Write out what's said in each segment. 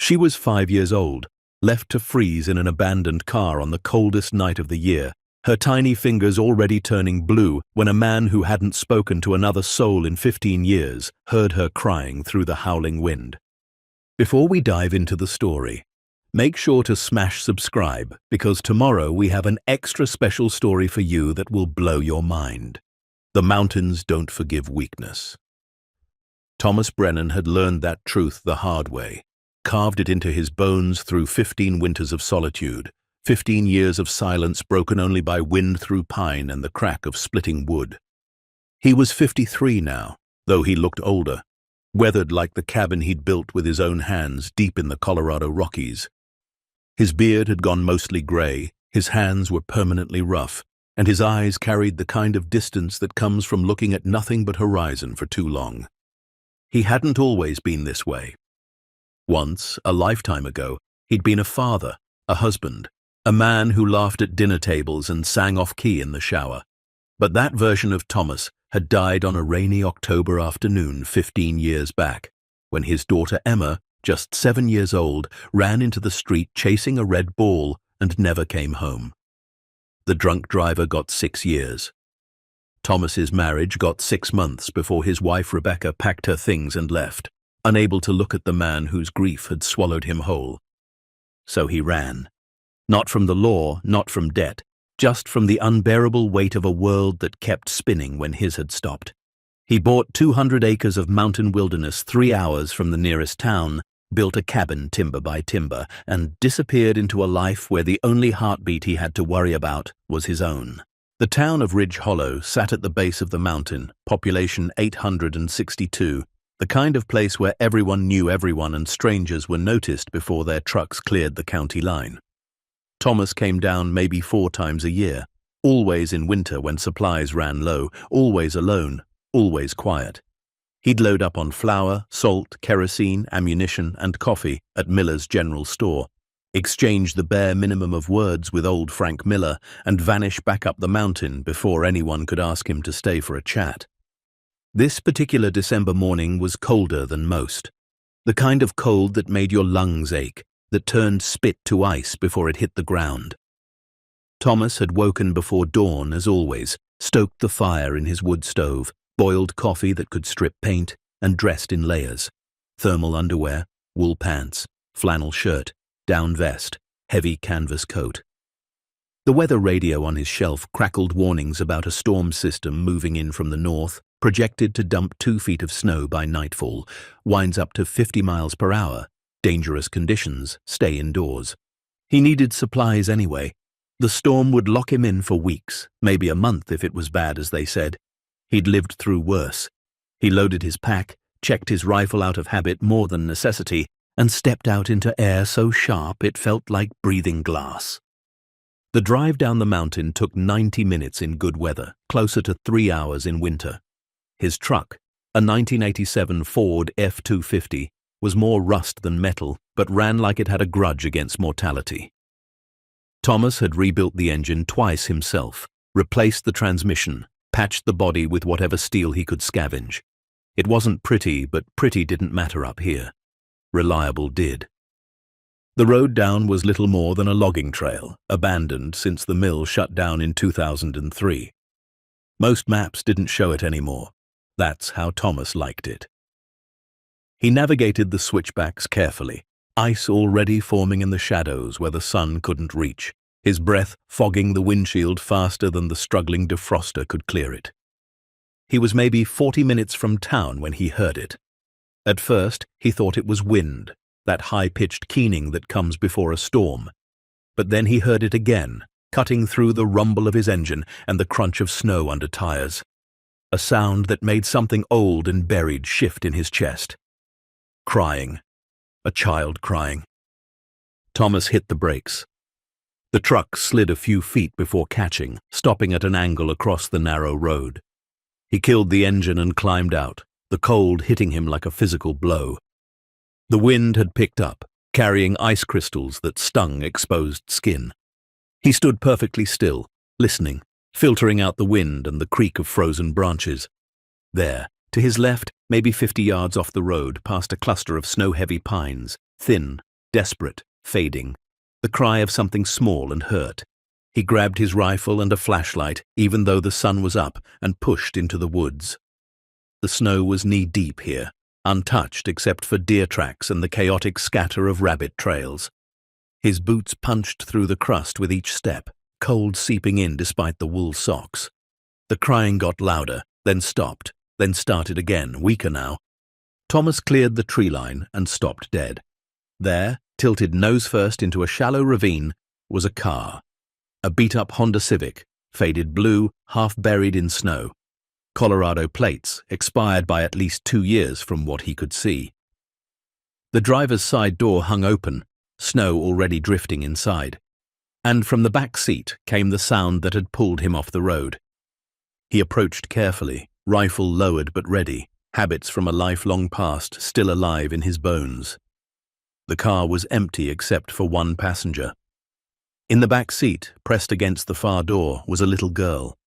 She was 5 years old, left to freeze in an abandoned car on the coldest night of the year, her tiny fingers already turning blue when a man who hadn't spoken to another soul in 15 years heard her crying through the howling wind. Before we dive into the story, make sure to smash subscribe because tomorrow we have an extra special story for you that will blow your mind. The mountains don't forgive weakness. Thomas Brennan had learned that truth the hard way, carved it into his bones through 15 winters of solitude, 15 years of silence broken only by wind through pine and the crack of splitting wood. He was 53 now, though he looked older, weathered like the cabin he'd built with his own hands deep in the Colorado Rockies. His beard had gone mostly gray, his hands were permanently rough, and his eyes carried the kind of distance that comes from looking at nothing but horizon for too long. He hadn't always been this way. Once, a lifetime ago, he'd been a father, a husband, a man who laughed at dinner tables and sang off-key in the shower. But that version of Thomas had died on a rainy October afternoon 15 years back, when his daughter Emma, just 7 years old, ran into the street chasing a red ball and never came home. The drunk driver got 6 years. Thomas's marriage got 6 months before his wife Rebecca packed her things and left, unable to look at the man whose grief had swallowed him whole. So he ran. Not from the law, not from debt, just from the unbearable weight of a world that kept spinning when his had stopped. He bought 200 acres of mountain wilderness 3 hours from the nearest town, built a cabin timber by timber, and disappeared into a life where the only heartbeat he had to worry about was his own. The town of Ridge Hollow sat at the base of the mountain, population 862, the kind of place where everyone knew everyone and strangers were noticed before their trucks cleared the county line. Thomas came down maybe 4 times a year, always in winter when supplies ran low, always alone, always quiet. He'd load up on flour, salt, kerosene, ammunition, and coffee at Miller's General Store, exchange the bare minimum of words with old Frank Miller, and vanish back up the mountain before anyone could ask him to stay for a chat. This particular December morning was colder than most, the kind of cold that made your lungs ache, that turned spit to ice before it hit the ground. Thomas had woken before dawn as always, stoked the fire in his wood stove, boiled coffee that could strip paint, and dressed in layers: thermal underwear, wool pants, flannel shirt, down vest, heavy canvas coat. The weather radio on his shelf crackled warnings about a storm system moving in from the north, projected to dump 2 feet of snow by nightfall, winds up to 50 miles per hour, dangerous conditions, stay indoors. He needed supplies anyway. The storm would lock him in for weeks, maybe a month if it was bad, as they said. He'd lived through worse. He loaded his pack, checked his rifle out of habit more than necessity, and stepped out into air so sharp it felt like breathing glass. The drive down the mountain took 90 minutes in good weather, closer to 3 hours in winter. His truck, a 1987 Ford F-250, was more rust than metal, but ran like it had a grudge against mortality. Thomas had rebuilt the engine twice himself, replaced the transmission, patched the body with whatever steel he could scavenge. It wasn't pretty, but pretty didn't matter up here. Reliable did. The road down was little more than a logging trail, abandoned since the mill shut down in 2003. Most maps didn't show it anymore. That's how Thomas liked it. He navigated the switchbacks carefully, ice already forming in the shadows where the sun couldn't reach, his breath fogging the windshield faster than the struggling defroster could clear it. He was maybe 40 minutes from town when he heard it. At first, he thought it was wind, that high-pitched keening that comes before a storm. But then he heard it again, cutting through the rumble of his engine and the crunch of snow under tires. A sound that made something old and buried shift in his chest. Crying. A child crying. Thomas hit the brakes. The truck slid a few feet before catching, stopping at an angle across the narrow road. He killed the engine and climbed out, the cold hitting him like a physical blow. The wind had picked up, carrying ice crystals that stung exposed skin. He stood perfectly still, listening, filtering out the wind and the creak of frozen branches. There, to his left, maybe 50 yards off the road, past a cluster of snow-heavy pines, thin, desperate, fading. The cry of something small and hurt. He grabbed his rifle and a flashlight, even though the sun was up, and pushed into the woods. The snow was knee-deep here, untouched except for deer tracks and the chaotic scatter of rabbit trails. His boots punched through the crust with each step, cold seeping in despite the wool socks. The crying got louder, then stopped, then started again, weaker now. Thomas cleared the tree line and stopped dead. There, tilted nose first into a shallow ravine, was a car. A beat-up Honda Civic, faded blue, half buried in snow. Colorado plates, expired by at least 2 years from what he could see. The driver's side door hung open, snow already drifting inside. And from the back seat came the sound that had pulled him off the road. He approached carefully, rifle lowered but ready, habits from a lifelong past still alive in his bones. The car was empty except for one passenger. In the back seat, pressed against the far door, was a little girl.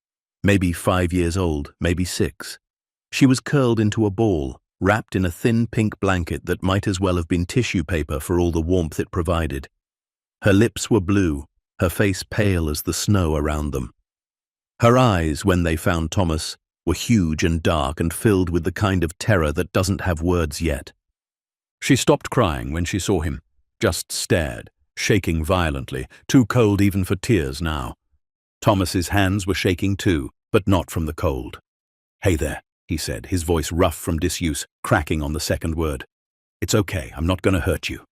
Maybe 5 years old, maybe 6. She was curled into a ball, wrapped in a thin pink blanket that might as well have been tissue paper for all the warmth it provided. Her lips were blue, her face pale as the snow around them. Her eyes, when they found Thomas, were huge and dark and filled with the kind of terror that doesn't have words yet. She stopped crying when she saw him, just stared, shaking violently, too cold even for tears now. Thomas's hands were shaking too, but not from the cold. "Hey there," he said, his voice rough from disuse, cracking on the second word. "It's okay, I'm not going to hurt you."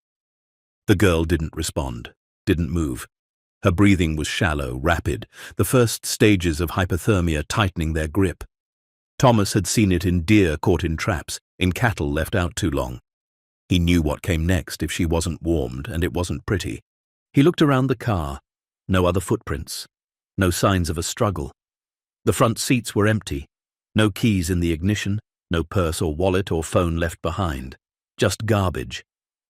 The girl didn't respond, didn't move. Her breathing was shallow, rapid, the first stages of hypothermia tightening their grip. Thomas had seen it in deer caught in traps, in cattle left out too long. He knew what came next if she wasn't warmed, and it wasn't pretty. He looked around the car. No other footprints. No signs of a struggle. The front seats were empty. No keys in the ignition, no purse or wallet or phone left behind. Just garbage.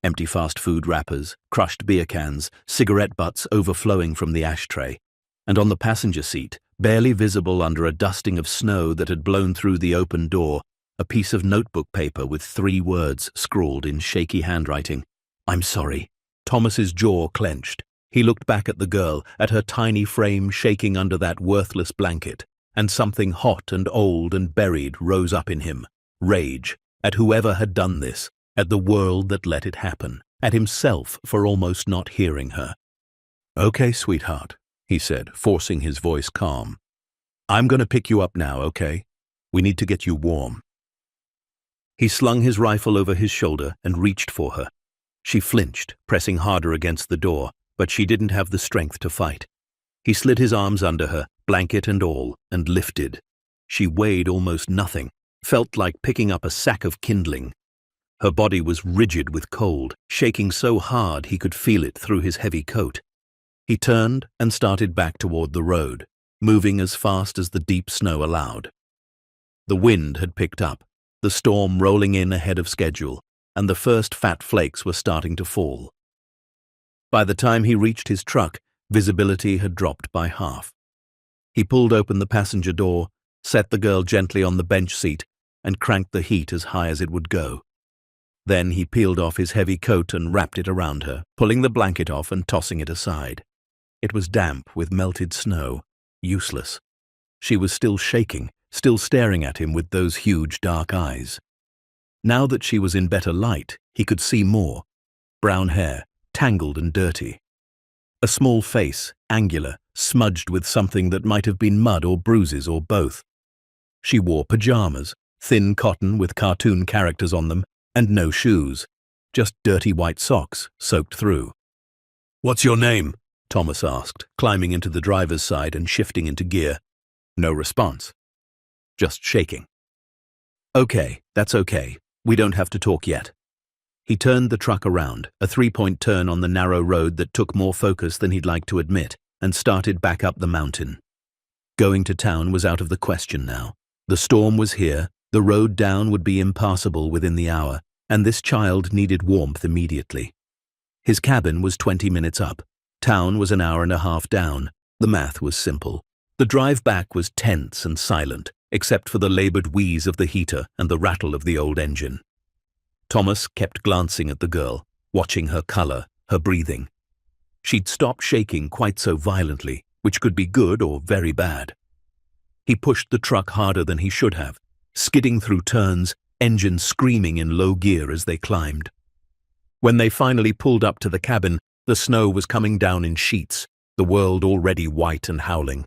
Empty fast food wrappers, crushed beer cans, cigarette butts overflowing from the ashtray. And on the passenger seat, barely visible under a dusting of snow that had blown through the open door, a piece of notebook paper with 3 words scrawled in shaky handwriting. "I'm sorry." Thomas's jaw clenched. He looked back at the girl, at her tiny frame shaking under that worthless blanket, and something hot and old and buried rose up in him. Rage, at whoever had done this, at the world that let it happen, at himself for almost not hearing her. "Okay, sweetheart," he said, forcing his voice calm. "I'm going to pick you up now, okay? We need to get you warm." He slung his rifle over his shoulder and reached for her. She flinched, pressing harder against the door, but she didn't have the strength to fight. He slid his arms under her, blanket and all, and lifted. She weighed almost nothing, felt like picking up a sack of kindling. Her body was rigid with cold, shaking so hard he could feel it through his heavy coat. He turned and started back toward the road, moving as fast as the deep snow allowed. The wind had picked up, the storm rolling in ahead of schedule, and the first fat flakes were starting to fall. By the time he reached his truck, visibility had dropped by half. He pulled open the passenger door, set the girl gently on the bench seat, and cranked the heat as high as it would go. Then he peeled off his heavy coat and wrapped it around her, pulling the blanket off and tossing it aside. It was damp with melted snow, useless. She was still shaking, still staring at him with those huge dark eyes. Now that she was in better light, he could see more. Brown hair, tangled and dirty. A small face, angular, smudged with something that might have been mud or bruises or both. She wore pajamas, thin cotton with cartoon characters on them, and no shoes, just dirty white socks soaked through. "What's your name?" Thomas asked, climbing into the driver's side and shifting into gear. No response. Just shaking. "Okay, that's okay. We don't have to talk yet." He turned the truck around, a 3-point turn on the narrow road that took more focus than he'd like to admit, and started back up the mountain. Going to town was out of the question now. The storm was here, the road down would be impassable within the hour, and this child needed warmth immediately. His cabin was 20 minutes up. Town was an hour and a half down. The math was simple. The drive back was tense and silent, except for the labored wheeze of the heater and the rattle of the old engine. Thomas kept glancing at the girl, watching her color, her breathing. She'd stopped shaking quite so violently, which could be good or very bad. He pushed the truck harder than he should have, skidding through turns, engine screaming in low gear as they climbed. When they finally pulled up to the cabin, the snow was coming down in sheets, the world already white and howling.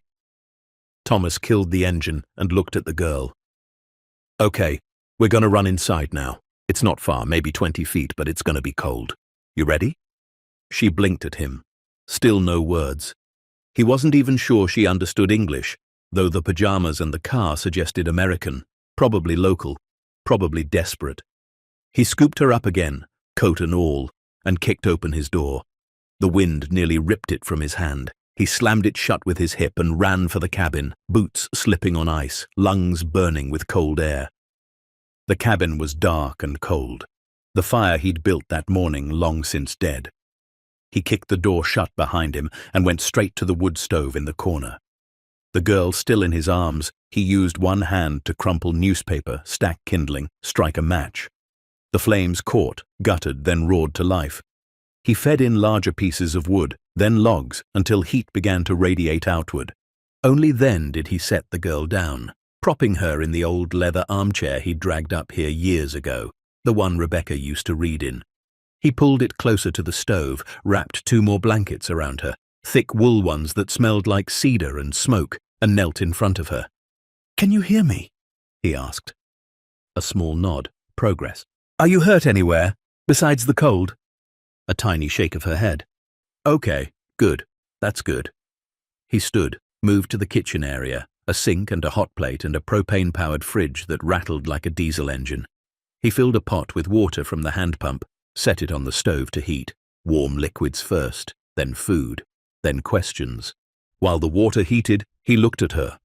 Thomas killed the engine and looked at the girl. "Okay, we're going to run inside now. It's not far, maybe 20 feet, but it's going to be cold. You ready?" She blinked at him. Still no words. He wasn't even sure she understood English, though the pajamas and the car suggested American, probably local, probably desperate. He scooped her up again, coat and all, and kicked open his door. The wind nearly ripped it from his hand. He slammed it shut with his hip and ran for the cabin, boots slipping on ice, lungs burning with cold air. The cabin was dark and cold. The fire he'd built that morning long since dead. He kicked the door shut behind him and went straight to the wood stove in the corner. The girl still in his arms, he used one hand to crumple newspaper, stack kindling, strike a match. The flames caught, guttered, then roared to life. He fed in larger pieces of wood, then logs, until heat began to radiate outward. Only then did he set the girl down, propping her in the old leather armchair he'd dragged up here years ago, the one Rebecca used to read in. He pulled it closer to the stove, wrapped 2 more blankets around her, thick wool ones that smelled like cedar and smoke, and knelt in front of her. "Can you hear me?" he asked. A small nod. Progress. "Are you hurt anywhere, besides the cold?" A tiny shake of her head. "Okay, good. That's good." He stood, moved to the kitchen area, a sink and a hot plate and a propane-powered fridge that rattled like a diesel engine. He filled a pot with water from the hand pump, set it on the stove to heat. Warm liquids first, then food, then questions. While the water heated, he looked at her.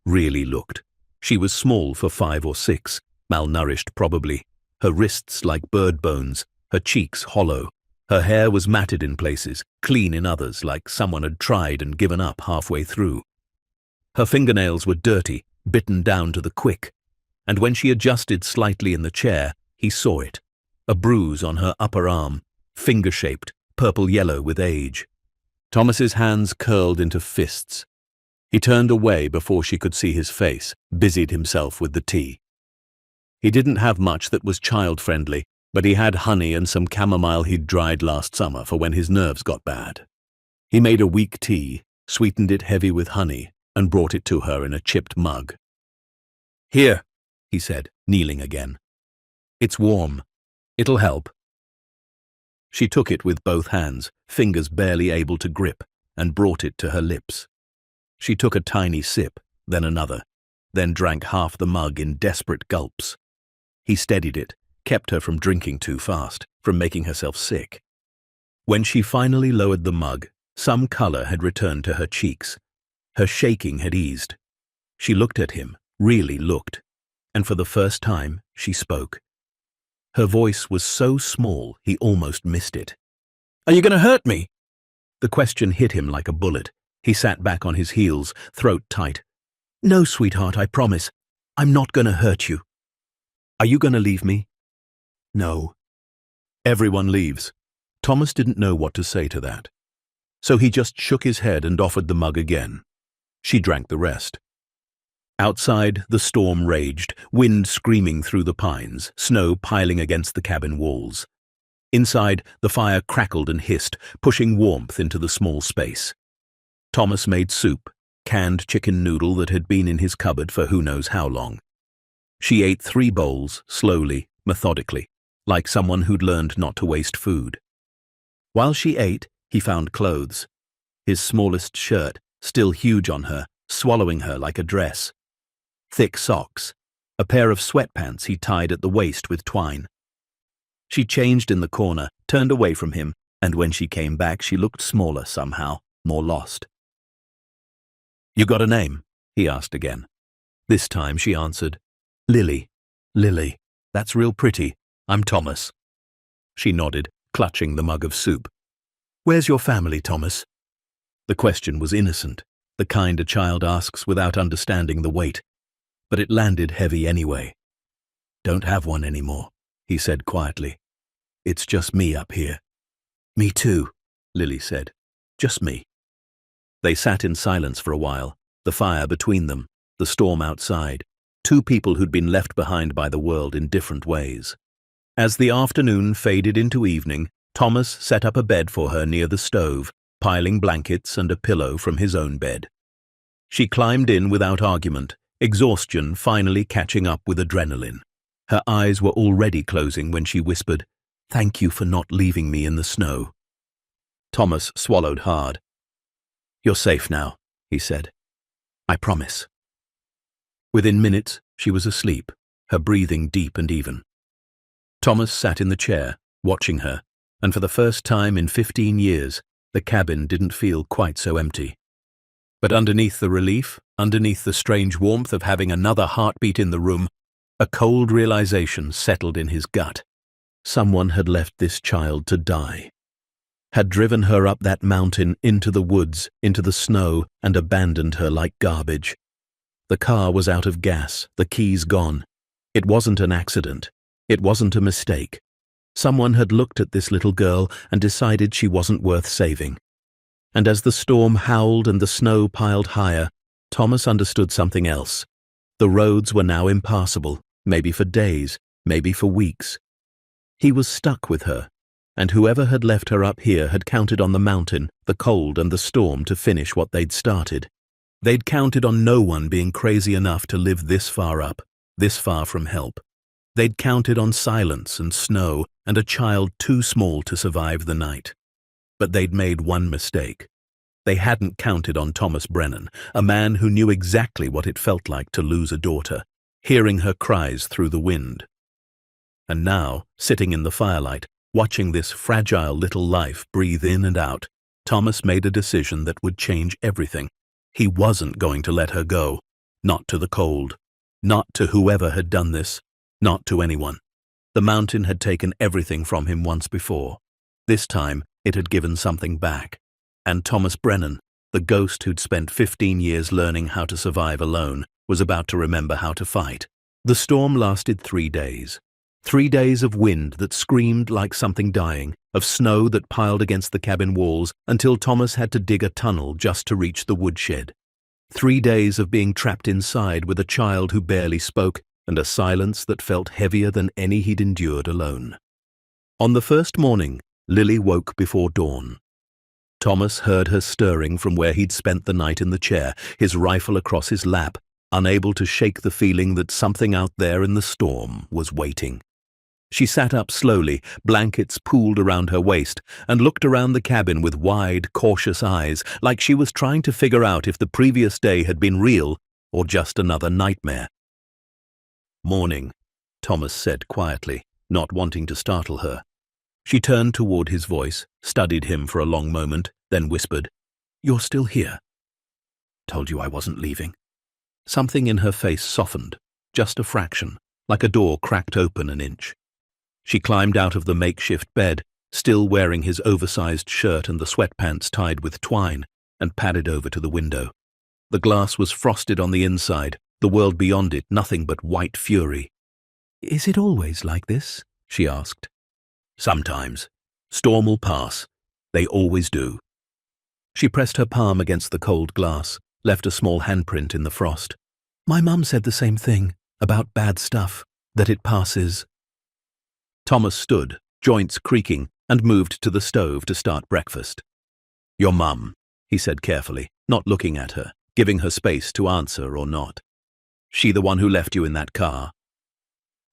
Really looked. She was small for 5 or 6, malnourished probably, her wrists like bird bones, her cheeks hollow. Her hair was matted in places, clean in others, like someone had tried and given up halfway through. Her fingernails were dirty, bitten down to the quick, and when she adjusted slightly in the chair, he saw it. A bruise on her upper arm, finger-shaped, purple-yellow with age. Thomas's hands curled into fists. He turned away before she could see his face, busied himself with the tea. He didn't have much that was child-friendly, but he had honey and some chamomile he'd dried last summer for when his nerves got bad. He made a weak tea, sweetened it heavy with honey, and brought it to her in a chipped mug. "Here," he said, kneeling again. "It's warm. It'll help." She took it with both hands, fingers barely able to grip, and brought it to her lips. She took a tiny sip, then another, then drank half the mug in desperate gulps. He steadied it, kept her from drinking too fast, from making herself sick. When she finally lowered the mug, some color had returned to her cheeks. Her shaking had eased. She looked at him, really looked, and for the first time she spoke. Her voice was so small he almost missed it. "Are you going to hurt me?" The question hit him like a bullet. He sat back on his heels, throat tight. "No, sweetheart, I promise. I'm not going to hurt you." "Are you going to leave me?" "No." Everyone leaves. Thomas didn't know what to say to that. So he just shook his head and offered the mug again. She drank the rest. Outside, the storm raged, wind screaming through the pines, snow piling against the cabin walls. Inside, the fire crackled and hissed, pushing warmth into the small space. Thomas made soup, canned chicken noodle that had been in his cupboard for who knows how long. She ate 3 bowls, slowly, methodically, like someone who'd learned not to waste food. While she ate, he found clothes. His smallest shirt, still huge on her, swallowing her like a dress. Thick socks, a pair of sweatpants he tied at the waist with twine. She changed in the corner, turned away from him, and when she came back she looked smaller somehow, more lost. "You got a name?" he asked again. This time she answered, "Lily. Lily. That's real pretty. I'm Thomas." She nodded, clutching the mug of soup. "Where's your family, Thomas?" The question was innocent, the kind a child asks without understanding the weight. But it landed heavy anyway. "Don't have one anymore," he said quietly. "It's just me up here." Me too, Lily said. Just me. They sat in silence for a while, the fire between them, the storm outside, two people who'd been left behind by the world in different ways. As the afternoon faded into evening, Thomas set up a bed for her near the stove, piling blankets and a pillow from his own bed. She climbed in without argument, exhaustion finally catching up with adrenaline. Her eyes were already closing when she whispered, "Thank you for not leaving me in the snow." Thomas swallowed hard. "You're safe now," he said. "I promise." Within minutes, she was asleep, her breathing deep and even. Thomas sat in the chair, watching her, and for the first time in 15 years, the cabin didn't feel quite so empty. But underneath the relief, underneath the strange warmth of having another heartbeat in the room, a cold realization settled in his gut. Someone had left this child to die. Had driven her up that mountain into the woods, into the snow, and abandoned her like garbage. The car was out of gas, the keys gone. It wasn't an accident. It wasn't a mistake. Someone had looked at this little girl and decided she wasn't worth saving. And as the storm howled and the snow piled higher, Thomas understood something else. The roads were now impassable, maybe for days, maybe for weeks. He was stuck with her, and whoever had left her up here had counted on the mountain, the cold and the storm to finish what they'd started. They'd counted on no one being crazy enough to live this far up, this far from help. They'd counted on silence and snow and a child too small to survive the night. But they'd made one mistake. They hadn't counted on Thomas Brennan, a man who knew exactly what it felt like to lose a daughter, hearing her cries through the wind. And now, sitting in the firelight, watching this fragile little life breathe in and out, Thomas made a decision that would change everything. He wasn't going to let her go. Not to the cold. Not to whoever had done this. Not to anyone. The mountain had taken everything from him once before. This time, it had given something back. And Thomas Brennan, the ghost who'd spent 15 years learning how to survive alone, was about to remember how to fight. The storm lasted 3 days. 3 days of wind that screamed like something dying, of snow that piled against the cabin walls until Thomas had to dig a tunnel just to reach the woodshed. 3 days of being trapped inside with a child who barely spoke and a silence that felt heavier than any he'd endured alone. On the first morning, Lily woke before dawn. Thomas heard her stirring from where he'd spent the night in the chair, his rifle across his lap, unable to shake the feeling that something out there in the storm was waiting. She sat up slowly, blankets pooled around her waist, and looked around the cabin with wide, cautious eyes, like she was trying to figure out if the previous day had been real or just another nightmare. "Morning," Thomas said quietly, not wanting to startle her. She turned toward his voice, studied him for a long moment, then whispered, "You're still here." "Told you I wasn't leaving." Something in her face softened, just a fraction, like a door cracked open an inch. She climbed out of the makeshift bed, still wearing his oversized shirt and the sweatpants tied with twine, and padded over to the window. The glass was frosted on the inside, the world beyond it nothing but white fury. "Is it always like this?" she asked. "Sometimes. Storm will pass. They always do." She pressed her palm against the cold glass, left a small handprint in the frost. "My mum said the same thing, about bad stuff, that it passes." Thomas stood, joints creaking, and moved to the stove to start breakfast. "Your mum," he said carefully, not looking at her, giving her space to answer or not. "She the one who left you in that car?"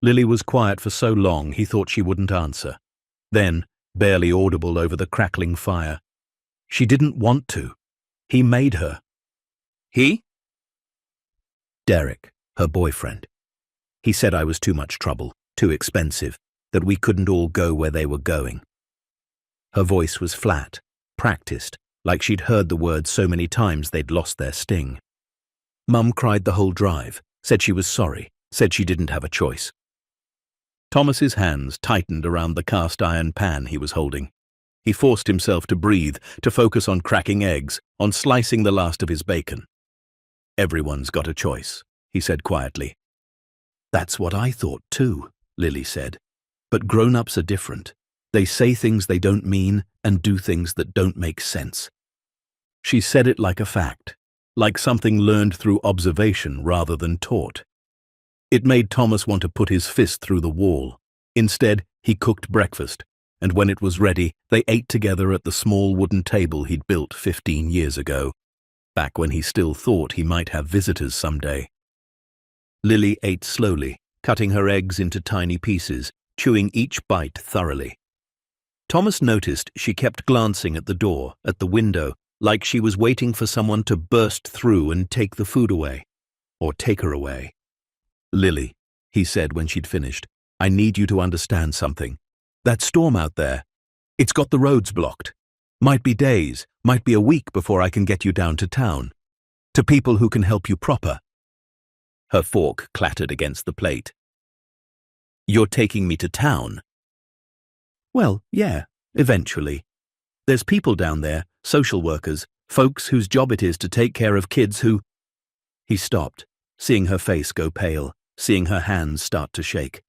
Lily was quiet for so long he thought she wouldn't answer. Then, barely audible over the crackling fire, "She didn't want to. He made her." "He?" "Derek, her boyfriend. He said I was too much trouble, too expensive, that we couldn't all go where they were going." Her voice was flat, practiced, like she'd heard the words so many times they'd lost their sting. "Mum cried the whole drive, said she was sorry, said she didn't have a choice." Thomas's hands tightened around the cast-iron pan he was holding. He forced himself to breathe, to focus on cracking eggs, on slicing the last of his bacon. "Everyone's got a choice," he said quietly. "That's what I thought too," Lily said. "But grown-ups are different. They say things they don't mean and do things that don't make sense. She said it like a fact, like something learned through observation rather than taught. It made Thomas want to put his fist through the wall. Instead, he cooked breakfast, and when it was ready, they ate together at the small wooden table he'd built 15 years ago, back when he still thought he might have visitors someday. Lily ate slowly, cutting her eggs into tiny pieces, chewing each bite thoroughly. Thomas noticed she kept glancing at the door, at the window, like she was waiting for someone to burst through and take the food away, or take her away. "Lily," he said when she'd finished, "I need you to understand something. That storm out there, it's got the roads blocked. Might be days, might be a week before I can get you down to town. To people who can help you proper." Her fork clattered against the plate. "You're taking me to town?" "Well, yeah, eventually. There's people down there, social workers, folks whose job it is to take care of kids who—" He stopped, seeing her face go pale, seeing her hands start to shake.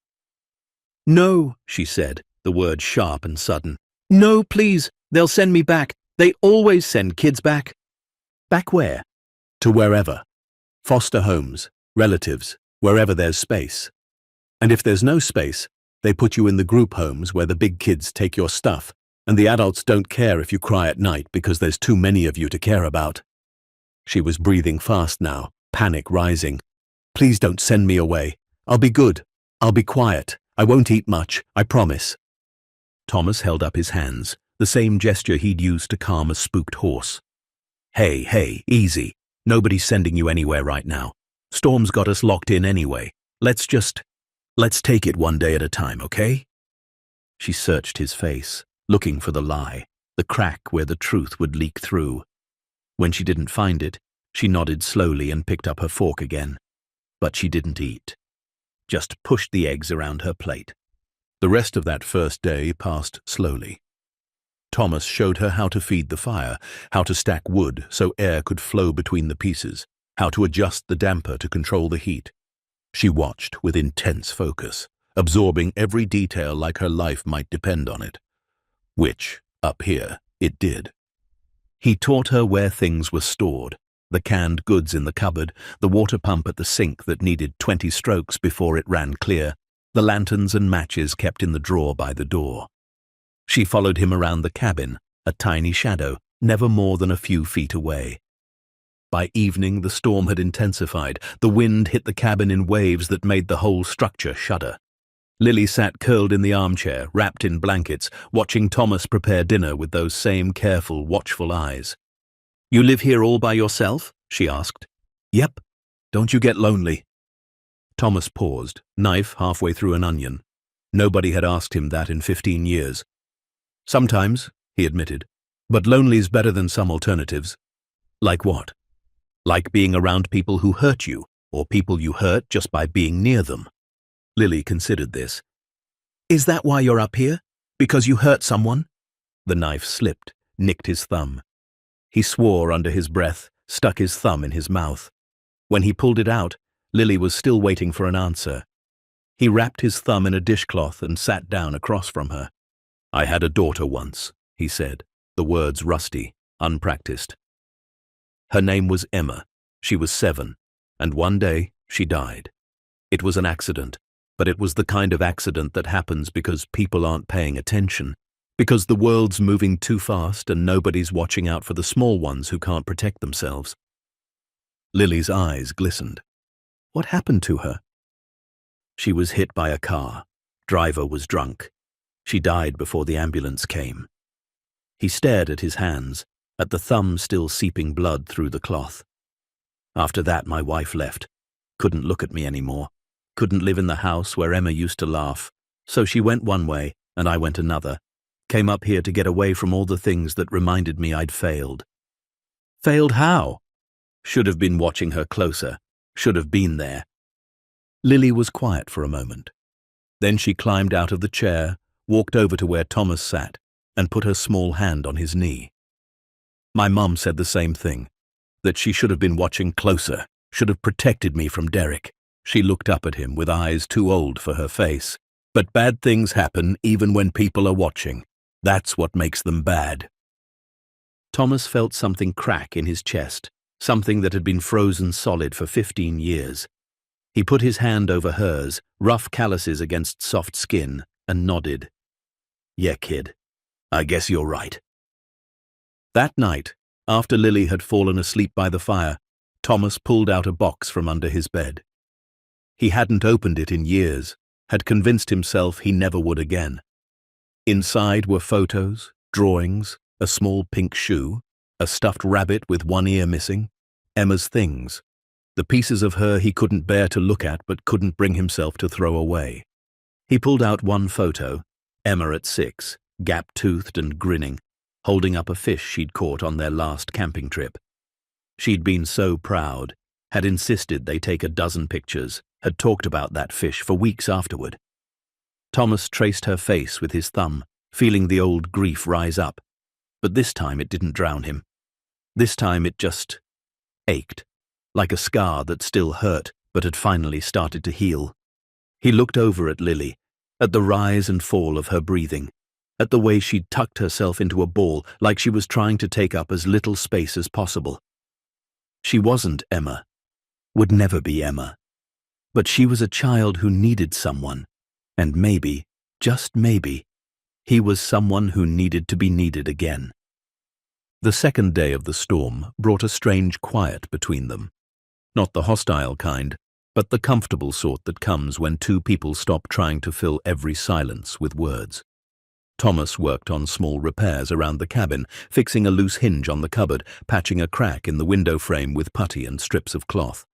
"No," she said, the word sharp and sudden. "No, please, they'll send me back. They always send kids back." "Back where?" "To wherever. Foster homes, relatives, wherever there's space. And if there's no space, they put you in the group homes where the big kids take your stuff, and the adults don't care if you cry at night because there's too many of you to care about." She was breathing fast now, panic rising. "Please don't send me away. I'll be good. I'll be quiet. I won't eat much, I promise." Thomas held up his hands, the same gesture he'd used to calm a spooked horse. Hey, easy. Nobody's sending you anywhere right now. Storm's got us locked in anyway. Let's take it one day at a time, okay?" She searched his face, looking for the lie, the crack where the truth would leak through. When she didn't find it, she nodded slowly and picked up her fork again. But she didn't eat. Just pushed the eggs around her plate. The rest of that first day passed slowly. Thomas showed her how to feed the fire, how to stack wood so air could flow between the pieces, how to adjust the damper to control the heat. She watched with intense focus, absorbing every detail like her life might depend on it. Which, up here, it did. He taught her where things were stored, the canned goods in the cupboard, the water pump at the sink that needed 20 strokes before it ran clear, the lanterns and matches kept in the drawer by the door. She followed him around the cabin, a tiny shadow, never more than a few feet away. By evening, the storm had intensified. The wind hit the cabin in waves that made the whole structure shudder. Lily sat curled in the armchair, wrapped in blankets, watching Thomas prepare dinner with those same careful, watchful eyes. "You live here all by yourself?" she asked. "Yep. Don't you get lonely?" Thomas paused, knife halfway through an onion. Nobody had asked him that in 15 years. "Sometimes," he admitted, "but lonely's better than some alternatives." "Like what?" "Like being around people who hurt you, or people you hurt just by being near them." Lily considered this. "Is that why you're up here? Because you hurt someone?" The knife slipped, nicked his thumb. He swore under his breath, stuck his thumb in his mouth. When he pulled it out, Lily was still waiting for an answer. He wrapped his thumb in a dishcloth and sat down across from her. "I had a daughter once," he said, the words rusty, unpracticed. Her name was Emma. She was 7, and one day she died. It was an accident, but it was the kind of accident that happens because people aren't paying attention, because the world's moving too fast and nobody's watching out for the small ones who can't protect themselves. Lily's eyes glistened. What happened to her? She was hit by a car. Driver was drunk. She died before the ambulance came. He stared at his hands, at the thumb still seeping blood through the cloth. After that, my wife left. Couldn't look at me anymore. Couldn't live in the house where Emma used to laugh. So she went one way, and I went another. Came up here to get away from all the things that reminded me I'd failed. Failed how? Should have been watching her closer. Should have been there. Lily was quiet for a moment. Then she climbed out of the chair, walked over to where Thomas sat, and put her small hand on his knee. My mum said the same thing, that she should have been watching closer, should have protected me from Derek. She looked up at him with eyes too old for her face. But bad things happen even when people are watching. That's what makes them bad. Thomas felt something crack in his chest, something that had been frozen solid for 15 years. He put his hand over hers, rough calluses against soft skin, and nodded. Yeah, kid, I guess you're right. That night, after Lily had fallen asleep by the fire, Thomas pulled out a box from under his bed. He hadn't opened it in years, had convinced himself he never would again. Inside were photos, drawings, a small pink shoe, a stuffed rabbit with one ear missing, Emma's things, the pieces of her he couldn't bear to look at but couldn't bring himself to throw away. He pulled out one photo, Emma at 6, gap-toothed and grinning, holding up a fish she'd caught on their last camping trip. She'd been so proud, had insisted they take a dozen pictures, had talked about that fish for weeks afterward. Thomas traced her face with his thumb, feeling the old grief rise up. But this time it didn't drown him. This time it just ached, like a scar that still hurt but had finally started to heal. He looked over at Lily, at the rise and fall of her breathing, at the way she'd tucked herself into a ball like she was trying to take up as little space as possible. She wasn't Emma, would never be Emma, but she was a child who needed someone, and maybe, just maybe, he was someone who needed to be needed again. The second day of the storm brought a strange quiet between them. Not the hostile kind, but the comfortable sort that comes when two people stop trying to fill every silence with words. Thomas worked on small repairs around the cabin, fixing a loose hinge on the cupboard, patching a crack in the window frame with putty and strips of cloth.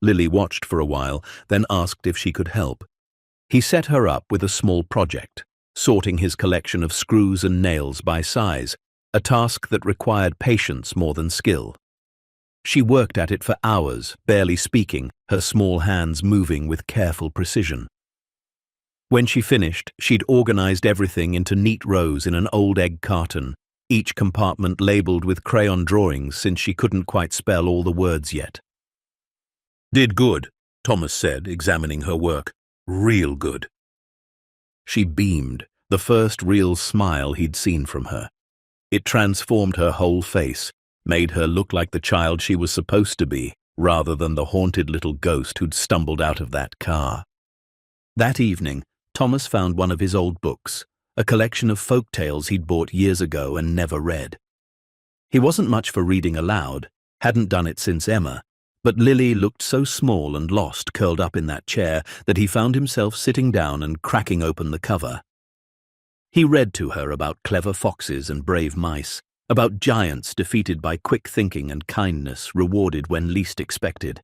Lily watched for a while, then asked if she could help. He set her up with a small project, sorting his collection of screws and nails by size, a task that required patience more than skill. She worked at it for hours, barely speaking, her small hands moving with careful precision. When she finished, she'd organized everything into neat rows in an old egg carton, each compartment labeled with crayon drawings since she couldn't quite spell all the words yet. "Did good," Thomas said, examining her work. "Real good." She beamed, the first real smile he'd seen from her. It transformed her whole face, made her look like the child she was supposed to be, rather than the haunted little ghost who'd stumbled out of that car. That evening, Thomas found one of his old books, a collection of folk tales he'd bought years ago and never read. He wasn't much for reading aloud, hadn't done it since Emma, but Lily looked so small and lost curled up in that chair that he found himself sitting down and cracking open the cover. He read to her about clever foxes and brave mice, about giants defeated by quick thinking and kindness rewarded when least expected.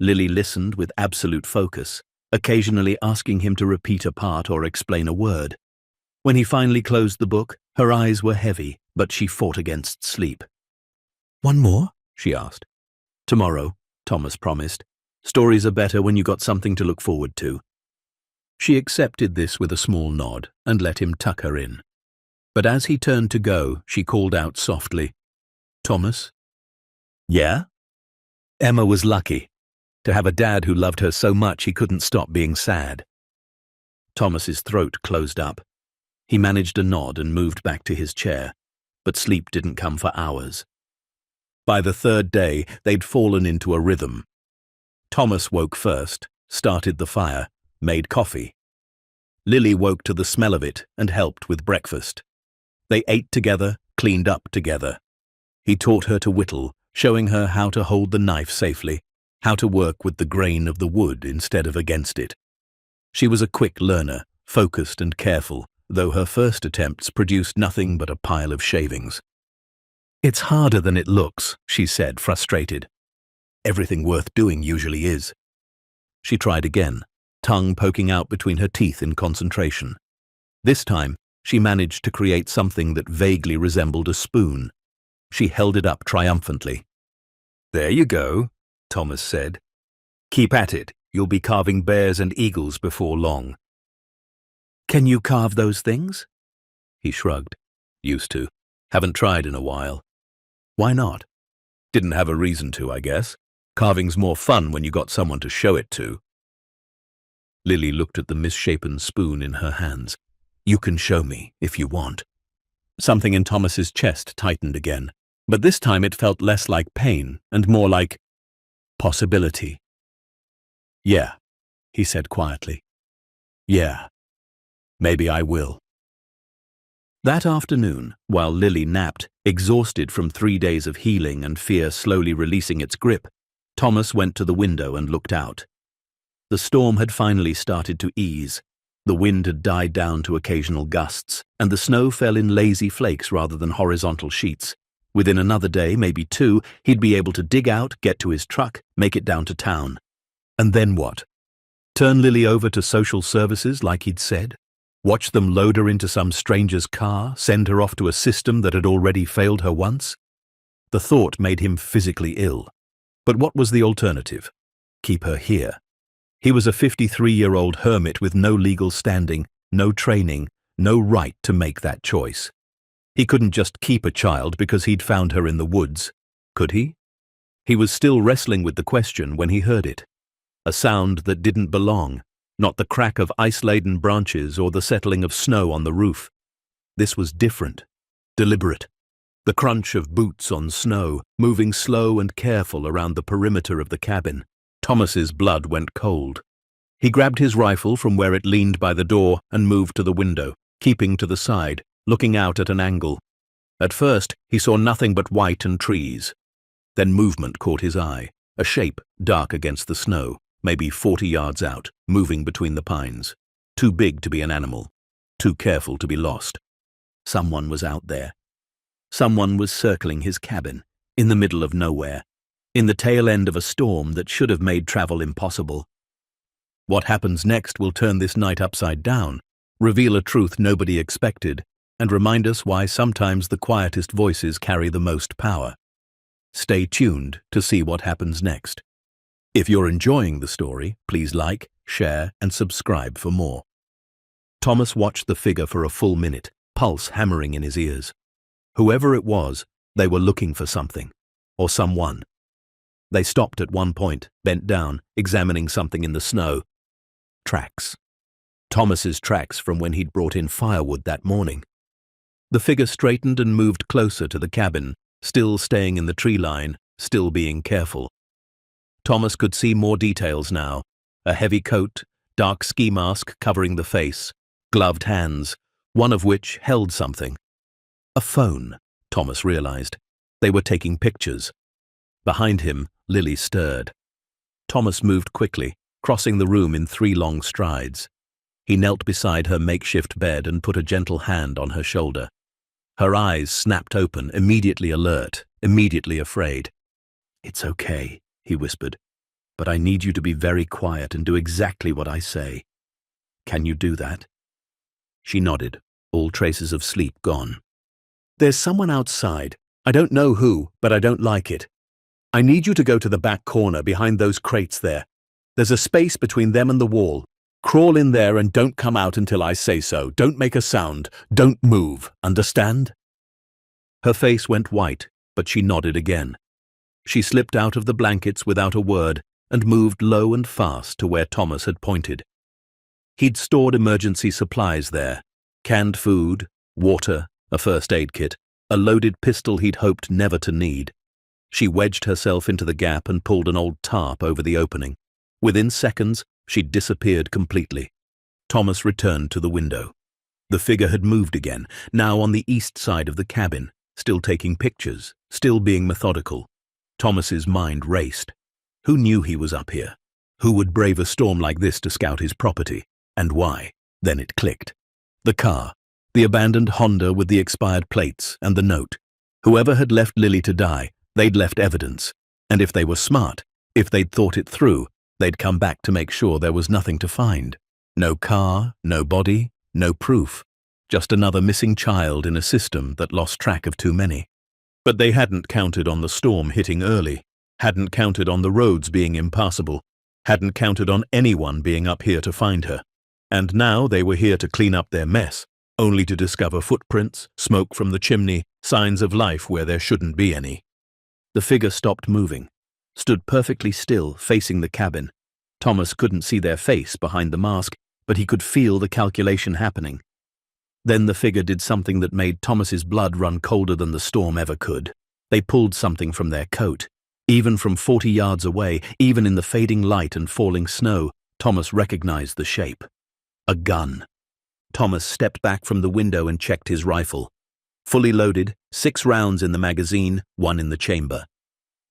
Lily listened with absolute focus, occasionally asking him to repeat a part or explain a word. When he finally closed the book, her eyes were heavy, but she fought against sleep. "One more?" she asked. "Tomorrow," Thomas promised. "Stories are better when you got something to look forward to." She accepted this with a small nod and let him tuck her in. But as he turned to go, she called out softly, "Thomas?" "Yeah?" Emma was lucky to have a dad who loved her so much he couldn't stop being sad. Thomas's throat closed up. He managed a nod and moved back to his chair, but sleep didn't come for hours. By the third day, they'd fallen into a rhythm. Thomas woke first, started the fire, made coffee. Lily woke to the smell of it and helped with breakfast. They ate together, cleaned up together. He taught her to whittle, showing her how to hold the knife safely, how to work with the grain of the wood instead of against it. She was a quick learner, focused and careful, though her first attempts produced nothing but a pile of shavings. "It's harder than it looks," she said, frustrated. "Everything worth doing usually is." She tried again, tongue poking out between her teeth in concentration. This time, she managed to create something that vaguely resembled a spoon. She held it up triumphantly. "There you go," Thomas said. "Keep at it. You'll be carving bears and eagles before long." "Can you carve those things?" He shrugged. "Used to. Haven't tried in a while." "Why not?" "Didn't have a reason to, I guess. Carving's more fun when you got someone to show it to." Lily looked at the misshapen spoon in her hands. "You can show me, if you want." Something in Thomas's chest tightened again, but this time it felt less like pain and more like possibility. "Yeah," he said quietly. "Yeah, maybe I will." That afternoon, while Lily napped, exhausted from 3 days of healing and fear slowly releasing its grip, Thomas went to the window and looked out. The storm had finally started to ease. The wind had died down to occasional gusts, and the snow fell in lazy flakes rather than horizontal sheets. Within another day, maybe 2, he'd be able to dig out, get to his truck, make it down to town. And then what? Turn Lily over to social services like he'd said? Watch them load her into some stranger's car, send her off to a system that had already failed her once? The thought made him physically ill. But what was the alternative? Keep her here. He was a 53-year-old hermit with no legal standing, no training, no right to make that choice. He couldn't just keep a child because he'd found her in the woods. Could he? He was still wrestling with the question when he heard it. A sound that didn't belong, not the crack of ice-laden branches or the settling of snow on the roof. This was different, deliberate. The crunch of boots on snow, moving slow and careful around the perimeter of the cabin. Thomas's blood went cold. He grabbed his rifle from where it leaned by the door and moved to the window, keeping to the side, looking out at an angle. At first, he saw nothing but white and trees. Then movement caught his eye, a shape dark against the snow, maybe 40 yards out, moving between the pines. Too big to be an animal, too careful to be lost. Someone was out there. Someone was circling his cabin, in the middle of nowhere, in the tail end of a storm that should have made travel impossible. What happens next will turn this night upside down, reveal a truth nobody expected, and remind us why sometimes the quietest voices carry the most power. Stay tuned to see what happens next. If you're enjoying the story, please like, share, and subscribe for more. Thomas watched the figure for a full minute, pulse hammering in his ears. Whoever it was, they were looking for something, or someone. They stopped at one point, bent down, examining something in the snow. Tracks. Thomas's tracks from when he'd brought in firewood that morning. The figure straightened and moved closer to the cabin, still staying in the tree line, still being careful. Thomas could see more details now. A heavy coat, dark ski mask covering the face, gloved hands, one of which held something. A phone, Thomas realized. They were taking pictures. Behind him, Lily stirred. Thomas moved quickly, crossing the room in 3 long strides. He knelt beside her makeshift bed and put a gentle hand on her shoulder. Her eyes snapped open, immediately alert, immediately afraid. "It's okay," he whispered, "but I need you to be very quiet and do exactly what I say. Can you do that?" She nodded, all traces of sleep gone. "There's someone outside. I don't know who, but I don't like it. I need you to go to the back corner behind those crates there. There's a space between them and the wall. Crawl in there and don't come out until I say so. Don't make a sound. Don't move. Understand?" Her face went white, but she nodded again. She slipped out of the blankets without a word and moved low and fast to where Thomas had pointed. He'd stored emergency supplies there. Canned food, water, a first aid kit, a loaded pistol he'd hoped never to need. She wedged herself into the gap and pulled an old tarp over the opening. Within seconds, she'd disappeared completely. Thomas returned to the window. The figure had moved again, now on the east side of the cabin, still taking pictures, still being methodical. Thomas's mind raced. Who knew he was up here? Who would brave a storm like this to scout his property? And why? Then it clicked. The car. The abandoned Honda with the expired plates and the note. Whoever had left Lily to die, they'd left evidence. And if they were smart, if they'd thought it through, they'd come back to make sure there was nothing to find. No car, no body, no proof. Just another missing child in a system that lost track of too many. But they hadn't counted on the storm hitting early, hadn't counted on the roads being impassable, hadn't counted on anyone being up here to find her. And now they were here to clean up their mess, only to discover footprints, smoke from the chimney, signs of life where there shouldn't be any. The figure stopped moving, stood perfectly still, facing the cabin. Thomas couldn't see their face behind the mask, but he could feel the calculation happening. Then the figure did something that made Thomas's blood run colder than the storm ever could. They pulled something from their coat. Even from 40 yards away, even in the fading light and falling snow, Thomas recognized the shape. A gun. Thomas stepped back from the window and checked his rifle. Fully loaded, 6 rounds in the magazine, 1 in the chamber.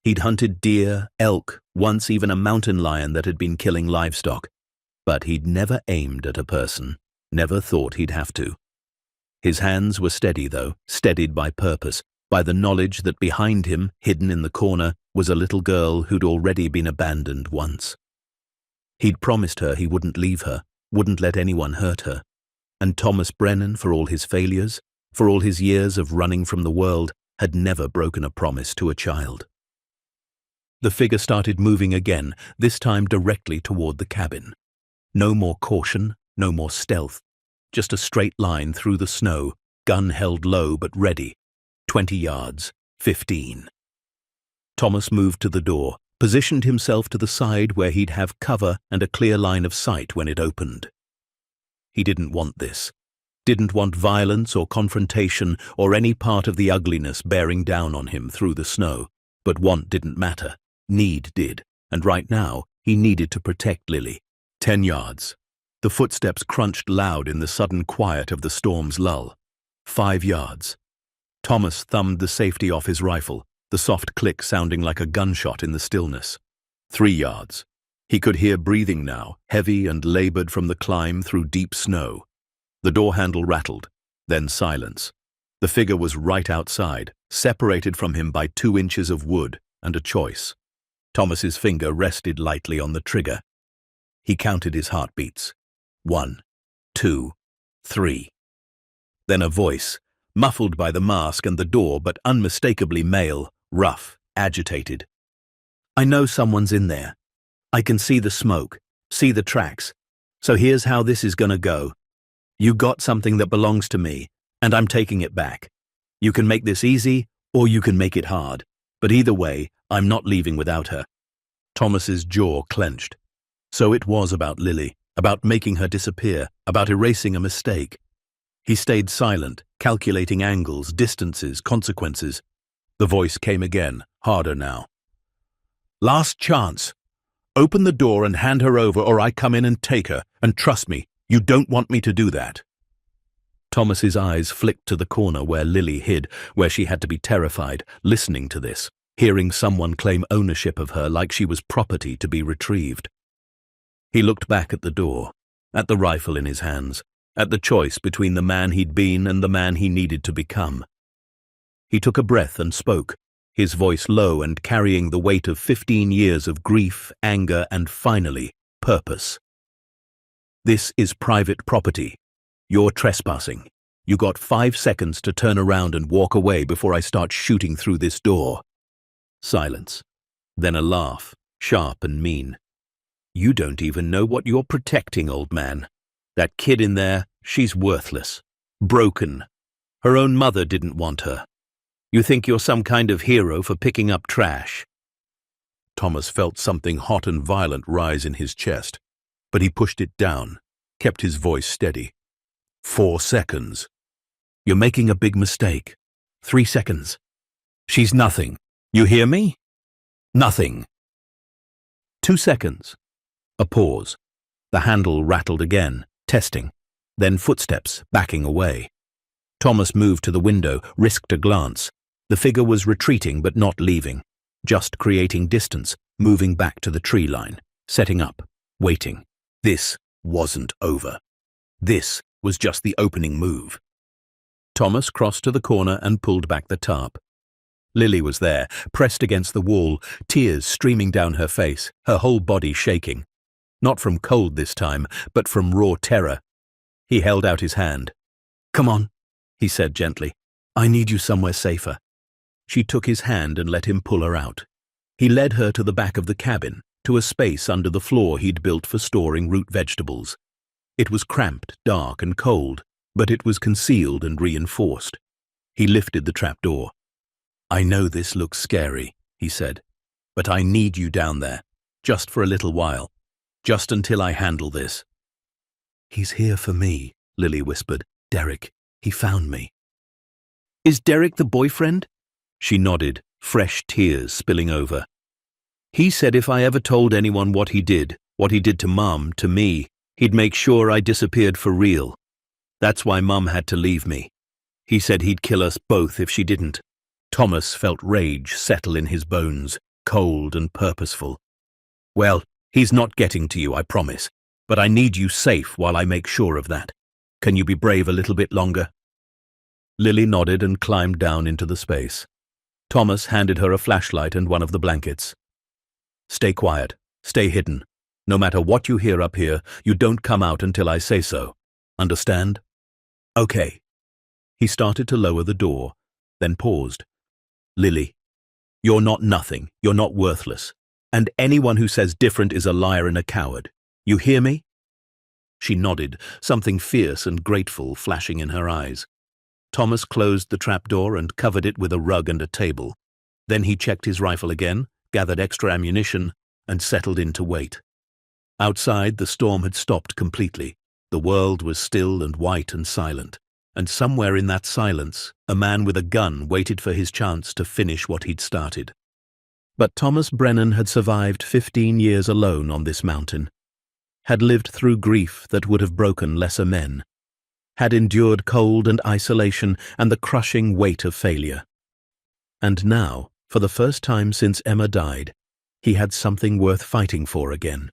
He'd hunted deer, elk, once even a mountain lion that had been killing livestock. But he'd never aimed at a person, never thought he'd have to. His hands were steady, though, steadied by purpose, by the knowledge that behind him, hidden in the corner, was a little girl who'd already been abandoned once. He'd promised her he wouldn't leave her, wouldn't let anyone hurt her. And Thomas Brennan, for all his failures, for all his years of running from the world, had never broken a promise to a child. The figure started moving again, this time directly toward the cabin. No more caution, no more stealth. Just a straight line through the snow, gun held low but ready. 20 yards, 15. Thomas moved to the door, positioned himself to the side where he'd have cover and a clear line of sight when it opened. He didn't want this. Didn't want violence or confrontation or any part of the ugliness bearing down on him through the snow. But want didn't matter. Need did. And right now, he needed to protect Lily. 10 yards. The footsteps crunched loud in the sudden quiet of the storm's lull. 5 yards. Thomas thumbed the safety off his rifle, the soft click sounding like a gunshot in the stillness. 3 yards. He could hear breathing now, heavy and labored from the climb through deep snow. The door handle rattled, then silence. The figure was right outside, separated from him by 2 inches of wood and a choice. Thomas's finger rested lightly on the trigger. He counted his heartbeats. 1, 2, 3. Then a voice, muffled by the mask and the door but unmistakably male, rough, agitated. "I know someone's in there. I can see the smoke, see the tracks. So here's how this is gonna go. You got something that belongs to me, and I'm taking it back. You can make this easy, or you can make it hard. But either way, I'm not leaving without her." Thomas's jaw clenched. So it was about Lily, about making her disappear, about erasing a mistake. He stayed silent, calculating angles, distances, consequences. The voice came again, harder now. "Last chance. Open the door and hand her over, or I come in and take her, and trust me, you don't want me to do that." Thomas's eyes flicked to the corner where Lily hid, where she had to be terrified, listening to this, hearing someone claim ownership of her like she was property to be retrieved. He looked back at the door, at the rifle in his hands, at the choice between the man he'd been and the man he needed to become. He took a breath and spoke, his voice low and carrying the weight of 15 years of grief, anger, and finally, purpose. "This is private property. You're trespassing. You got 5 seconds to turn around and walk away before I start shooting through this door." Silence. Then a laugh, sharp and mean. "You don't even know what you're protecting, old man. That kid in there, she's worthless. Broken. Her own mother didn't want her. You think you're some kind of hero for picking up trash." Thomas felt something hot and violent rise in his chest, but he pushed it down, kept his voice steady. 4 seconds. "You're making a big mistake. 3 seconds. She's nothing. You hear me? Nothing." 2 seconds. A pause. The handle rattled again, testing. Then footsteps, backing away. Thomas moved to the window, risked a glance. The figure was retreating but not leaving, just creating distance, moving back to the tree line, setting up, waiting. This wasn't over. This was just the opening move. Thomas crossed to the corner and pulled back the tarp. Lily was there, pressed against the wall, tears streaming down her face, her whole body shaking. Not from cold this time, but from raw terror. He held out his hand. "Come on," he said gently. "I need you somewhere safer." She took his hand and let him pull her out. He led her to the back of the cabin, to a space under the floor he'd built for storing root vegetables. It was cramped, dark, and cold, but it was concealed and reinforced. He lifted the trapdoor. "I know this looks scary," he said, "but I need you down there, just for a little while. Just until I handle this." "He's here for me," Lily whispered. "Derek, he found me." "Is Derek the boyfriend?" She nodded, fresh tears spilling over. "He said if I ever told anyone what he did to Mum, to me, he'd make sure I disappeared for real. That's why Mum had to leave me. He said he'd kill us both if she didn't." Thomas felt rage settle in his bones, cold and purposeful. "Well, he's not getting to you, I promise. But I need you safe while I make sure of that. Can you be brave a little bit longer?" Lily nodded and climbed down into the space. Thomas handed her a flashlight and one of the blankets. "Stay quiet. Stay hidden. No matter what you hear up here, you don't come out until I say so. Understand?" "Okay." He started to lower the door, then paused. "Lily, you're not nothing. You're not worthless. And anyone who says different is a liar and a coward. You hear me?" She nodded, something fierce and grateful flashing in her eyes. Thomas closed the trapdoor and covered it with a rug and a table. Then he checked his rifle again, gathered extra ammunition, and settled in to wait. Outside, the storm had stopped completely. The world was still and white and silent. And somewhere in that silence, a man with a gun waited for his chance to finish what he'd started. But Thomas Brennan had survived 15 years alone on this mountain, had lived through grief that would have broken lesser men, had endured cold and isolation and the crushing weight of failure. And now, for the first time since Emma died, he had something worth fighting for again.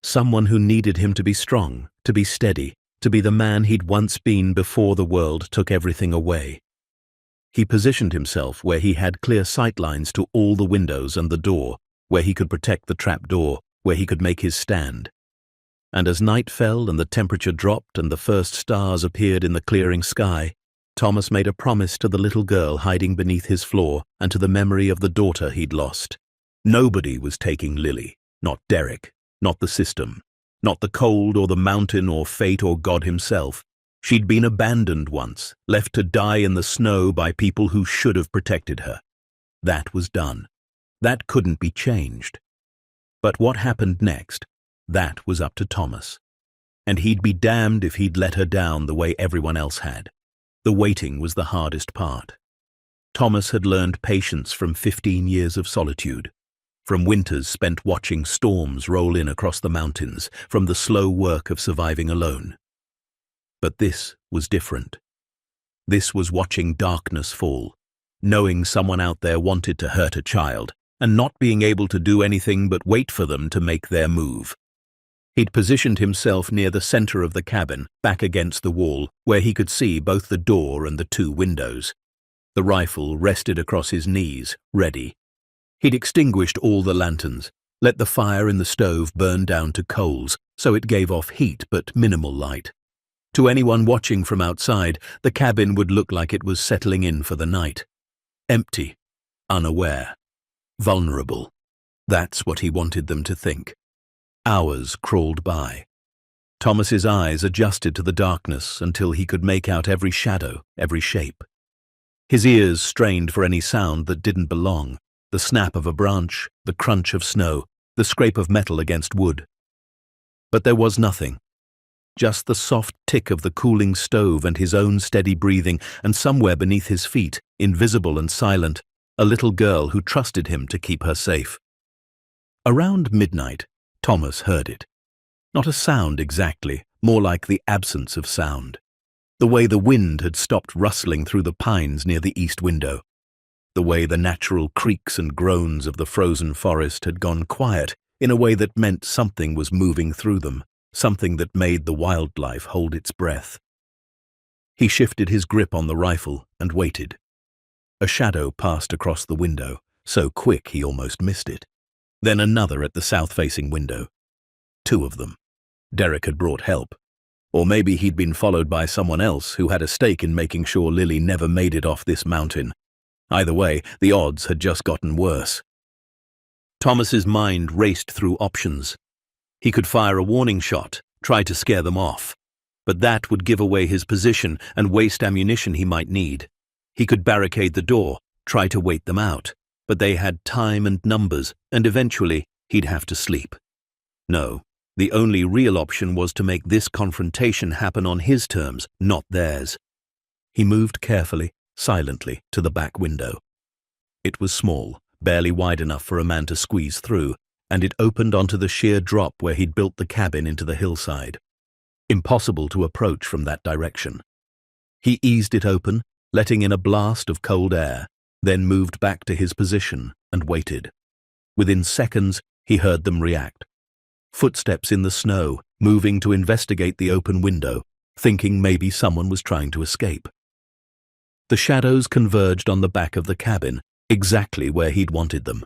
Someone who needed him to be strong, to be steady, to be the man he'd once been before the world took everything away. He positioned himself where he had clear sightlines to all the windows and the door, where he could protect the trap door, where he could make his stand. And as night fell and the temperature dropped and the first stars appeared in the clearing sky, Thomas made a promise to the little girl hiding beneath his floor and to the memory of the daughter he'd lost. Nobody was taking Lily, not Derek, not the system, not the cold or the mountain or fate or God himself. She'd been abandoned once, left to die in the snow by people who should have protected her. That was done. That couldn't be changed. But what happened next? That was up to Thomas. And he'd be damned if he'd let her down the way everyone else had. The waiting was the hardest part. Thomas had learned patience from 15 years of solitude, from winters spent watching storms roll in across the mountains, from the slow work of surviving alone. But this was different. This was watching darkness fall, knowing someone out there wanted to hurt a child, and not being able to do anything but wait for them to make their move. He'd positioned himself near the center of the cabin, back against the wall, where he could see both the door and the 2 windows. The rifle rested across his knees, ready. He'd extinguished all the lanterns, let the fire in the stove burn down to coals, so it gave off heat but minimal light. To anyone watching from outside, the cabin would look like it was settling in for the night. Empty, unaware, vulnerable. That's what he wanted them to think. Hours crawled by. Thomas's eyes adjusted to the darkness until he could make out every shadow, every shape. His ears strained for any sound that didn't belong, the snap of a branch, the crunch of snow, the scrape of metal against wood. But there was nothing. Just the soft tick of the cooling stove and his own steady breathing, and somewhere beneath his feet, invisible and silent, a little girl who trusted him to keep her safe. Around midnight, Thomas heard it. Not a sound exactly, more like the absence of sound. The way the wind had stopped rustling through the pines near the east window. The way the natural creaks and groans of the frozen forest had gone quiet in a way that meant something was moving through them, something that made the wildlife hold its breath. He shifted his grip on the rifle and waited. A shadow passed across the window, so quick he almost missed it. Then another at the south-facing window. 2 of them. Derek had brought help. Or maybe he'd been followed by someone else who had a stake in making sure Lily never made it off this mountain. Either way, the odds had just gotten worse. Thomas's mind raced through options. He could fire a warning shot, try to scare them off. But that would give away his position and waste ammunition he might need. He could barricade the door, try to wait them out. But they had time and numbers, and eventually he'd have to sleep. No, The only real option was to make this confrontation happen on his terms, not theirs. He moved carefully, silently, to the back window. It was small, barely wide enough for a man to squeeze through, and it opened onto the sheer drop where he'd built the cabin into the hillside. Impossible to approach from that direction. He eased it open, letting in a blast of cold air, then moved back to his position and waited. Within seconds, he heard them react. Footsteps in the snow, moving to investigate the open window, thinking maybe someone was trying to escape. The shadows converged on the back of the cabin, exactly where he'd wanted them.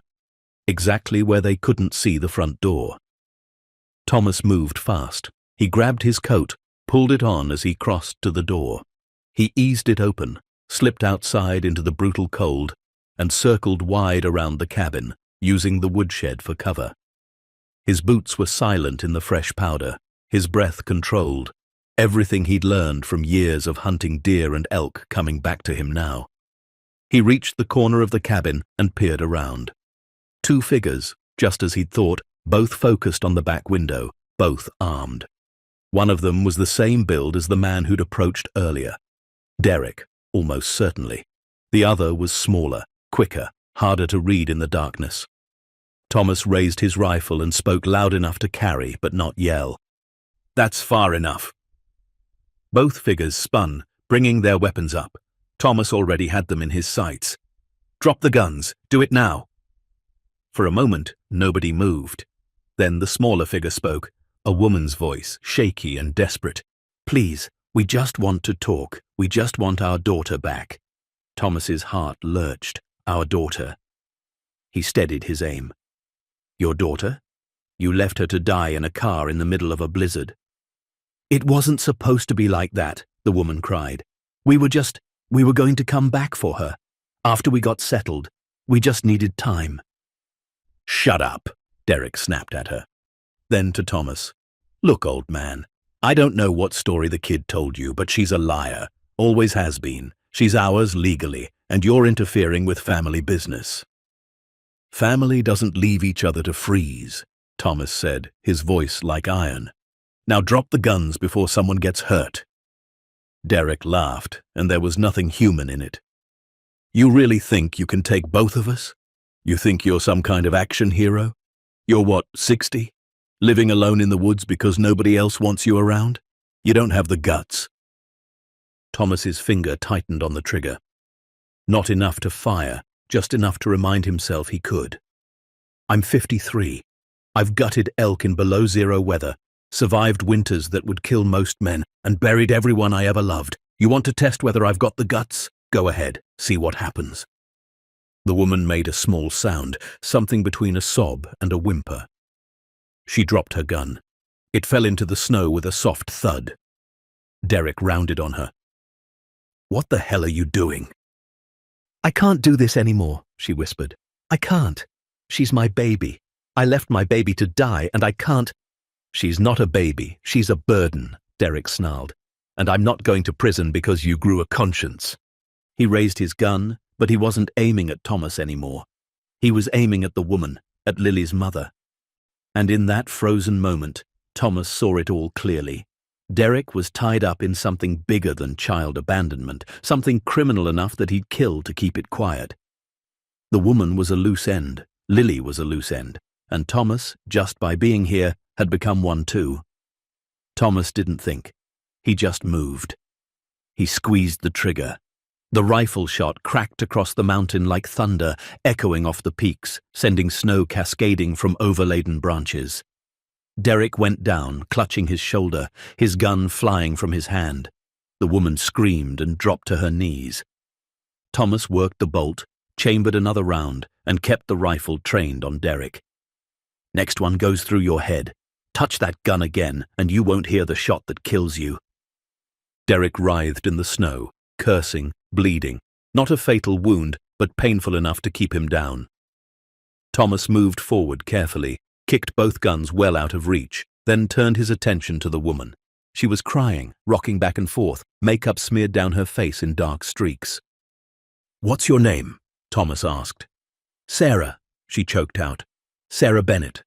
Exactly where they couldn't see the front door. Thomas moved fast. He grabbed his coat, pulled it on as he crossed to the door. He eased it open, slipped outside into the brutal cold, and circled wide around the cabin, using the woodshed for cover. His boots were silent in the fresh powder, his breath controlled, everything he'd learned from years of hunting deer and elk coming back to him now. He reached the corner of the cabin and peered around. Two figures, just as he'd thought, both focused on the back window, both armed. One of them was the same build as the man who'd approached earlier. Derek, almost certainly. The other was smaller, quicker, harder to read in the darkness. Thomas raised his rifle and spoke loud enough to carry, but not yell. "That's far enough." Both figures spun, bringing their weapons up. Thomas already had them in his sights. "Drop the guns. Do it now." For a moment, nobody moved. Then the smaller figure spoke, a woman's voice, shaky and desperate. "Please, we just want to talk. We just want our daughter back." Thomas's heart lurched. Our daughter. He steadied his aim. "Your daughter? You left her to die in a car in the middle of a blizzard." "It wasn't supposed to be like that," the woman cried. We were going to come back for her. After we got settled, we just needed time." "Shut up," Derek snapped at her. Then to Thomas, "Look, old man, I don't know what story the kid told you, but she's a liar. Always has been. She's ours legally, and you're interfering with family business." "Family doesn't leave each other to freeze," Thomas said, his voice like iron. "Now drop the guns before someone gets hurt." Derek laughed, and there was nothing human in it. "You really think you can take both of us? You think you're some kind of action hero? You're what, 60? Living alone in the woods because nobody else wants you around? You don't have the guts." Thomas's finger tightened on the trigger. Not enough to fire, just enough to remind himself he could. "I'm 53. I've gutted elk in below-zero weather, survived winters that would kill most men, and buried everyone I ever loved. You want to test whether I've got the guts? Go ahead, see what happens." The woman made a small sound, something between a sob and a whimper. She dropped her gun. It fell into the snow with a soft thud. Derek rounded on her. "What the hell are you doing?" "I can't do this anymore," she whispered. "I can't. She's my baby. I left my baby to die, and I can't—" "She's not a baby. She's a burden," Derek snarled. "And I'm not going to prison because you grew a conscience." He raised his gun, but he wasn't aiming at Thomas anymore. He was aiming at the woman, at Lily's mother. And in that frozen moment, Thomas saw it all clearly. Derek was tied up in something bigger than child abandonment, something criminal enough that he'd kill to keep it quiet. The woman was a loose end, Lily was a loose end, and Thomas, just by being here, had become one too. Thomas didn't think. He just moved. He squeezed the trigger. The rifle shot cracked across the mountain like thunder, echoing off the peaks, sending snow cascading from overladen branches. Derek went down, clutching his shoulder, his gun flying from his hand. The woman screamed and dropped to her knees. Thomas worked the bolt, chambered another round, and kept the rifle trained on Derek. "Next one goes through your head. Touch that gun again, and you won't hear the shot that kills you." Derek writhed in the snow, cursing, bleeding. Not a fatal wound, but painful enough to keep him down. Thomas moved forward carefully, kicked both guns well out of reach, then turned his attention to the woman. She was crying, rocking back and forth, makeup smeared down her face in dark streaks. "What's your name?" Thomas asked. "Sarah," she choked out. "Sarah Bennett."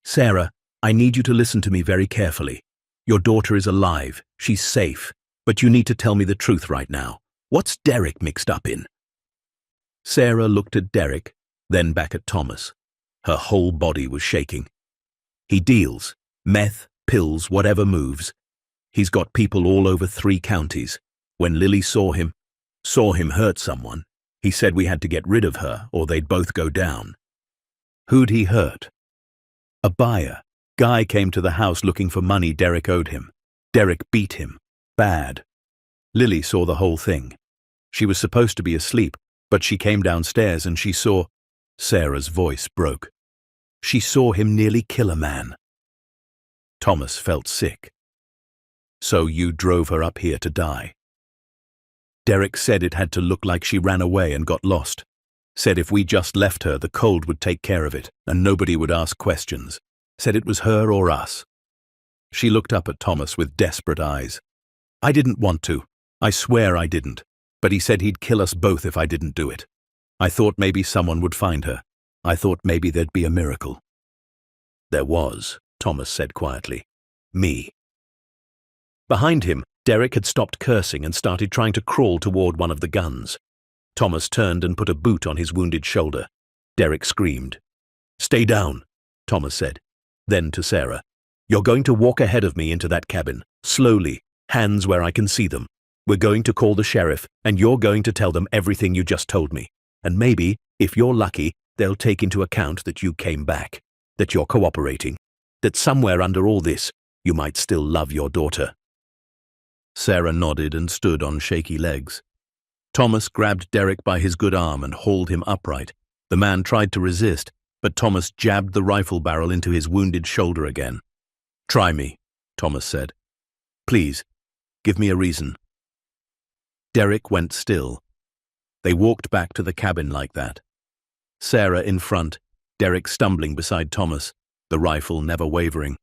"Sarah, I need you to listen to me very carefully. Your daughter is alive. She's safe. But you need to tell me the truth right now. What's Derek mixed up in?" Sarah looked at Derek, then back at Thomas. Her whole body was shaking. "He deals. Meth, pills, whatever moves. He's got people all over 3 counties. When Lily saw him hurt someone, he said we had to get rid of her or they'd both go down." "Who'd he hurt?" "A buyer. Guy came to the house looking for money Derek owed him. Derek beat him. Bad. Lily saw the whole thing. She was supposed to be asleep, but she came downstairs and she saw—" Sarah's voice broke. "She saw him nearly kill a man." Thomas felt sick. "So you drove her up here to die?" "Derek said it had to look like she ran away and got lost. Said if we just left her, the cold would take care of it, and nobody would ask questions. Said it was her or us." She looked up at Thomas with desperate eyes. "I didn't want to. I swear I didn't. But he said he'd kill us both if I didn't do it. I thought maybe someone would find her. I thought maybe there'd be a miracle." "There was," Thomas said quietly. "Me." Behind him, Derek had stopped cursing and started trying to crawl toward one of the guns. Thomas turned and put a boot on his wounded shoulder. Derek screamed. "Stay down," Thomas said. Then to Sarah, "You're going to walk ahead of me into that cabin, slowly, hands where I can see them. We're going to call the sheriff, and you're going to tell them everything you just told me. And maybe, if you're lucky, they'll take into account that you came back, that you're cooperating, that somewhere under all this, you might still love your daughter." Sarah nodded and stood on shaky legs. Thomas grabbed Derek by his good arm and hauled him upright. The man tried to resist, but Thomas jabbed the rifle barrel into his wounded shoulder again. "Try me," Thomas said. "Please, give me a reason." Derek went still. They walked back to the cabin like that. Sarah in front, Derek stumbling beside Thomas, the rifle never wavering.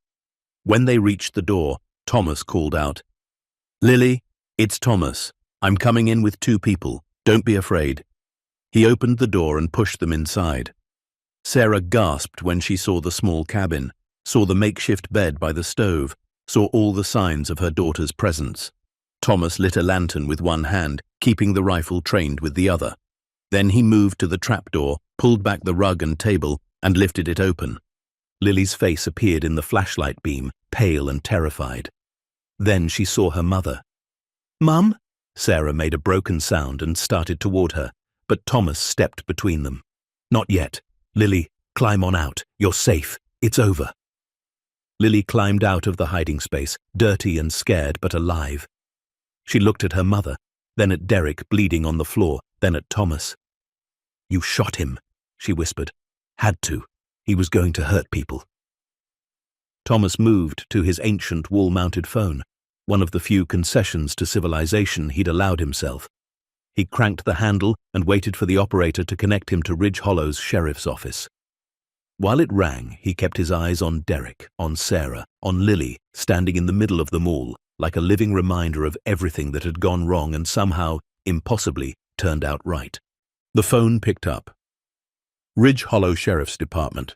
When they reached the door, Thomas called out, "Lily, it's Thomas. I'm coming in with 2 people. Don't be afraid." He opened the door and pushed them inside. Sarah gasped when she saw the small cabin, saw the makeshift bed by the stove, saw all the signs of her daughter's presence. Thomas lit a lantern with one hand, keeping the rifle trained with the other. Then he moved to the trapdoor, pulled back the rug and table, and lifted it open. Lily's face appeared in the flashlight beam, pale and terrified. Then she saw her mother. "Mum?" Sarah made a broken sound and started toward her, but Thomas stepped between them. "Not yet. Lily, climb on out. You're safe. It's over." Lily climbed out of the hiding space, dirty and scared but alive. She looked at her mother, then at Derek bleeding on the floor, then at Thomas. "You shot him," she whispered. "Had to. He was going to hurt people." Thomas moved to his ancient wall-mounted phone, one of the few concessions to civilization he'd allowed himself. He cranked the handle and waited for the operator to connect him to Ridge Hollow's sheriff's office. While it rang, he kept his eyes on Derek, on Sarah, on Lily, standing in the middle of them all, like a living reminder of everything that had gone wrong and somehow, impossibly, turned out right. The phone picked up. "Ridge Hollow Sheriff's Department.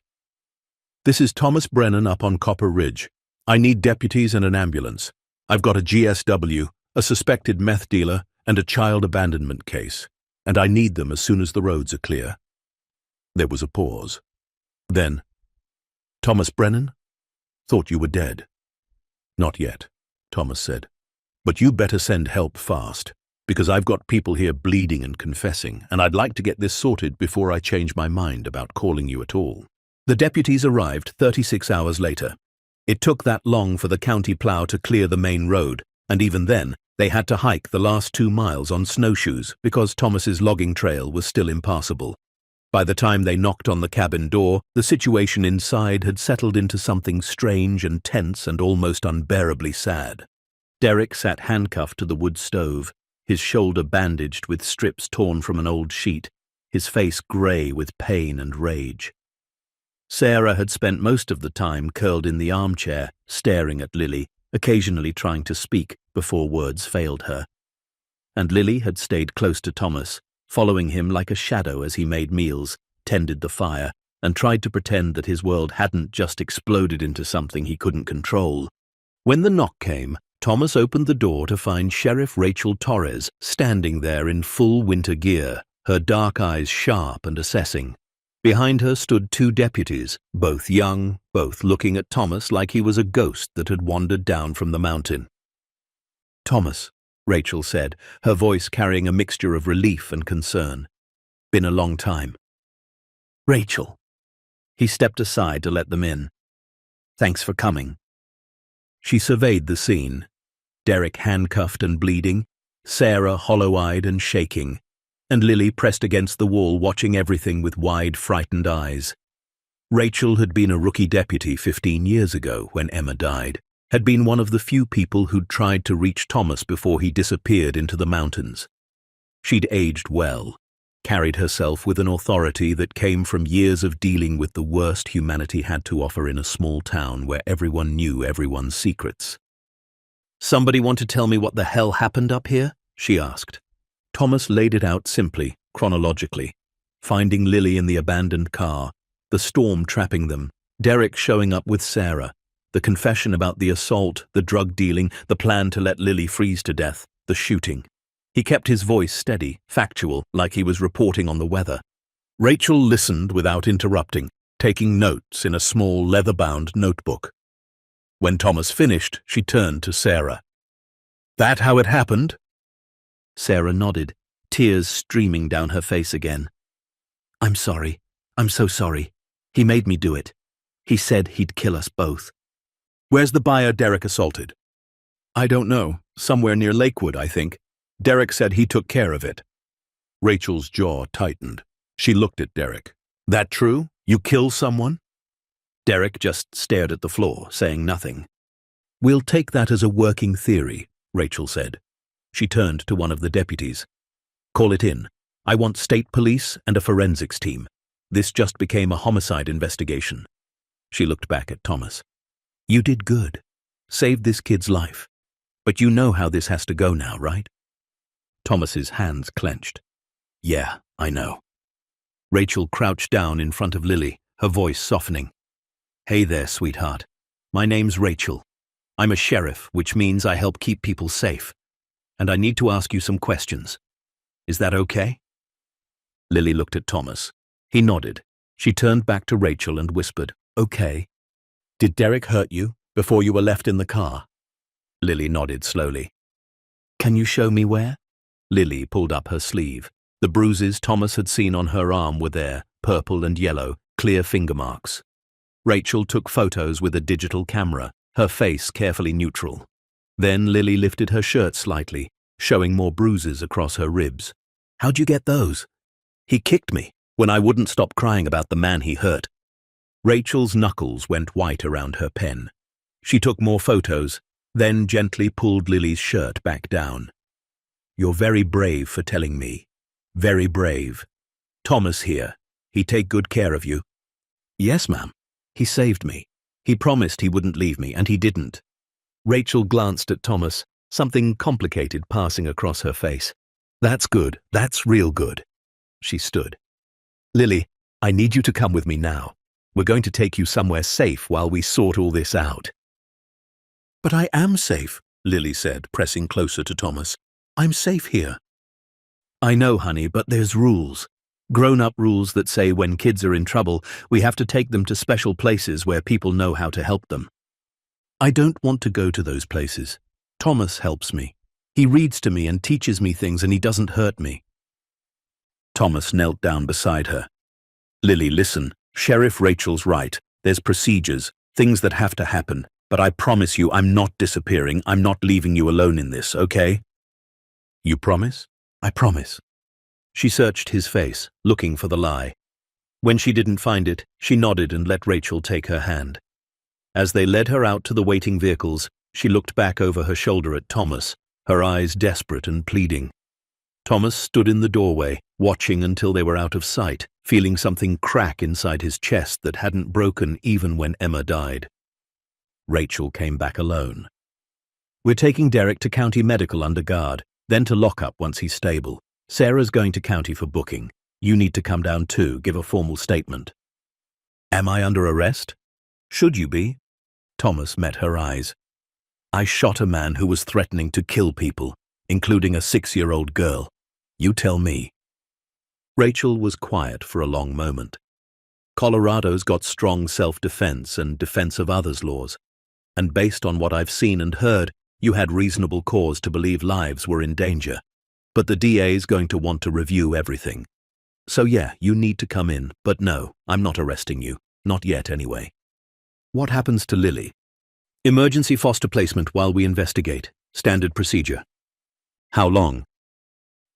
This is Thomas Brennan up on Copper Ridge. I need deputies and an ambulance. I've got a GSW, a suspected meth dealer, and a child abandonment case, and I need them as soon as the roads are clear." There was a pause. Then, "Thomas Brennan? Thought you were dead." "Not yet," Thomas said. "But you better send help fast, because I've got people here bleeding and confessing, and I'd like to get this sorted before I change my mind about calling you at all." The deputies arrived 36 hours later. It took that long for the county plow to clear the main road, and even then, they had to hike the last 2 miles on snowshoes because Thomas's logging trail was still impassable. By the time they knocked on the cabin door, the situation inside had settled into something strange and tense and almost unbearably sad. Derek sat handcuffed to the wood stove, his shoulder bandaged with strips torn from an old sheet, his face grey with pain and rage. Sarah had spent most of the time curled in the armchair, staring at Lily, occasionally trying to speak before words failed her. And Lily had stayed close to Thomas, following him like a shadow as he made meals, tended the fire, and tried to pretend that his world hadn't just exploded into something he couldn't control. When the knock came, Thomas opened the door to find Sheriff Rachel Torres standing there in full winter gear, her dark eyes sharp and assessing. Behind her stood two deputies, both young, both looking at Thomas like he was a ghost that had wandered down from the mountain. "Thomas," Rachel said, her voice carrying a mixture of relief and concern. "Been a long time." "Rachel." He stepped aside to let them in. "Thanks for coming." She surveyed the scene. Derek handcuffed and bleeding, Sarah hollow-eyed and shaking, and Lily pressed against the wall watching everything with wide, frightened eyes. Rachel had been a rookie deputy 15 years ago when Emma died, had been one of the few people who'd tried to reach Thomas before he disappeared into the mountains. She'd aged well, carried herself with an authority that came from years of dealing with the worst humanity had to offer in a small town where everyone knew everyone's secrets. "Somebody want to tell me what the hell happened up here?" she asked. Thomas laid it out simply, chronologically, finding Lily in the abandoned car, the storm trapping them, Derek showing up with Sarah, the confession about the assault, the drug dealing, the plan to let Lily freeze to death, the shooting. He kept his voice steady, factual, like he was reporting on the weather. Rachel listened without interrupting, taking notes in a small leather-bound notebook. When Thomas finished, she turned to Sarah. "That how it happened?" Sarah nodded, tears streaming down her face again. "I'm sorry. I'm so sorry. He made me do it. He said he'd kill us both." "Where's the buyer Derek assaulted?" "I don't know. Somewhere near Lakewood, I think. Derek said he took care of it." Rachel's jaw tightened. She looked at Derek. "That true? You kill someone?" Derek just stared at the floor, saying nothing. "We'll take that as a working theory," Rachel said. She turned to one of the deputies. "Call it in. I want state police and a forensics team. This just became a homicide investigation." She looked back at Thomas. "You did good. Saved this kid's life. But you know how this has to go now, right?" Thomas's hands clenched. "Yeah, I know." Rachel crouched down in front of Lily, her voice softening. "Hey there, sweetheart. My name's Rachel. I'm a sheriff, which means I help keep people safe. And I need to ask you some questions. Is that okay?" Lily looked at Thomas. He nodded. She turned back to Rachel and whispered, "Okay. Did Derek hurt you before you were left in the car?" Lily nodded slowly. "Can you show me where?" Lily pulled up her sleeve. The bruises Thomas had seen on her arm were there, purple and yellow, clear finger marks. Rachel took photos with a digital camera, her face carefully neutral. Then Lily lifted her shirt slightly, showing more bruises across her ribs. "How'd you get those?" "He kicked me when I wouldn't stop crying about the man he hurt." Rachel's knuckles went white around her pen. She took more photos, then gently pulled Lily's shirt back down. "You're very brave for telling me. Very brave. Thomas here. He take good care of you?" "Yes, ma'am. He saved me. He promised he wouldn't leave me, and he didn't." Rachel glanced at Thomas, something complicated passing across her face. "That's good. That's real good." She stood. "Lily, I need you to come with me now. We're going to take you somewhere safe while we sort all this out." "But I am safe," Lily said, pressing closer to Thomas. "I'm safe here." "I know, honey, but there's rules. Grown-up rules that say when kids are in trouble, we have to take them to special places where people know how to help them. I don't want to go to those places. Thomas helps me. He reads to me and teaches me things, and he doesn't hurt me." Thomas knelt down beside her. "Lily, listen. Sheriff Rachel's right. There's procedures, things that have to happen. But I promise you I'm not disappearing. I'm not leaving you alone in this, okay?" "You promise?" "I promise." She searched his face, looking for the lie. When she didn't find it, she nodded and let Rachel take her hand. As they led her out to the waiting vehicles, she looked back over her shoulder at Thomas, her eyes desperate and pleading. Thomas stood in the doorway, watching until they were out of sight, feeling something crack inside his chest that hadn't broken even when Emma died. Rachel came back alone. "We're taking Derek to county medical under guard, then to lockup once he's stable. Sarah's going to county for booking. You need to come down too, give a formal statement." Am I under arrest? Should you be? Thomas met her eyes. I shot a man who was threatening to kill people, including a 6-year-old girl. You tell me. Rachel was quiet for a long moment. Colorado's got strong self-defense and defense of others laws, and based on what I've seen and heard, you had reasonable cause to believe lives were in danger. But the DA's going to want to review everything. So yeah, you need to come in, but no, I'm not arresting you. Not yet, anyway. What happens to Lily? Emergency foster placement while we investigate. Standard procedure. How long?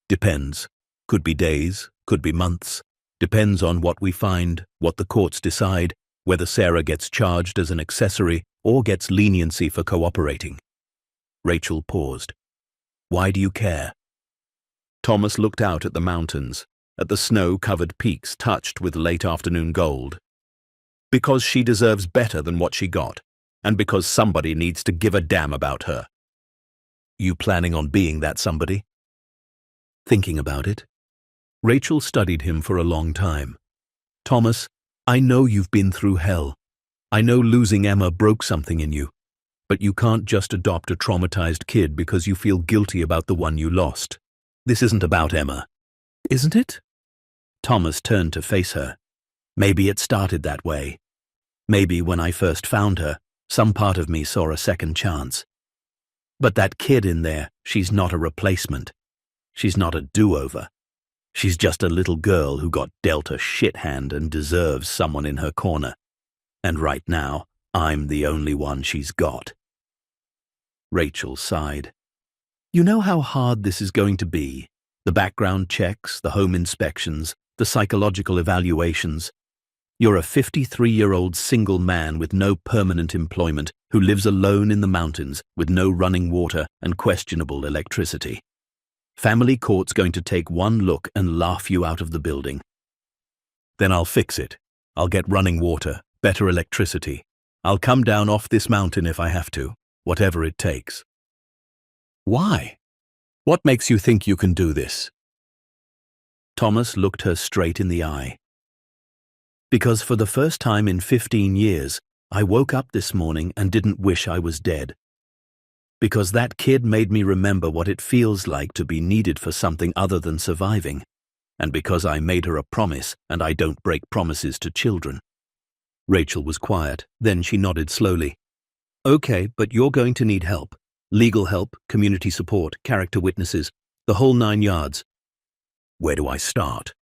Depends. Could be days, could be months. Depends on what we find, what the courts decide, whether Sarah gets charged as an accessory or gets leniency for cooperating. Rachel paused. Why do you care? Thomas looked out at the mountains, at the snow-covered peaks touched with late afternoon gold. Because she deserves better than what she got, and because somebody needs to give a damn about her. You planning on being that somebody? Thinking about it. Rachel studied him for a long time. Thomas, I know you've been through hell. I know losing Emma broke something in you, but you can't just adopt a traumatized kid because you feel guilty about the one you lost. This isn't about Emma, isn't it? Thomas turned to face her. Maybe it started that way. Maybe when I first found her, some part of me saw a second chance. But that kid in there, she's not a replacement. She's not a do-over. She's just a little girl who got dealt a shit hand and deserves someone in her corner. And right now, I'm the only one she's got. Rachel sighed. You know how hard this is going to be? The background checks, the home inspections, the psychological evaluations. You're a 53-year-old single man with no permanent employment who lives alone in the mountains with no running water and questionable electricity. Family court's going to take one look and laugh you out of the building. Then I'll fix it. I'll get running water, better electricity. I'll come down off this mountain if I have to, whatever it takes. Why? What makes you think you can do this? Thomas looked her straight in the eye. Because for the first time in 15 years, I woke up this morning and didn't wish I was dead. Because that kid made me remember what it feels like to be needed for something other than surviving. And because I made her a promise, and I don't break promises to children. Rachel was quiet, then she nodded slowly. Okay, but you're going to need help. Legal help, community support, character witnesses, the whole 9 yards. Where do I start?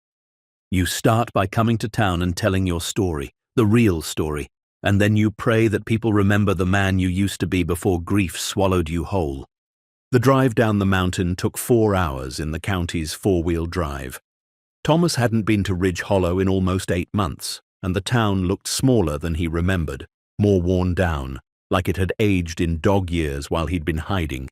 You start by coming to town and telling your story, the real story, and then you pray that people remember the man you used to be before grief swallowed you whole. The drive down the mountain took 4 hours in the county's 4-wheel drive. Thomas hadn't been to Ridge Hollow in almost 8 months, and the town looked smaller than he remembered, more worn down, like it had aged in dog years while he'd been hiding.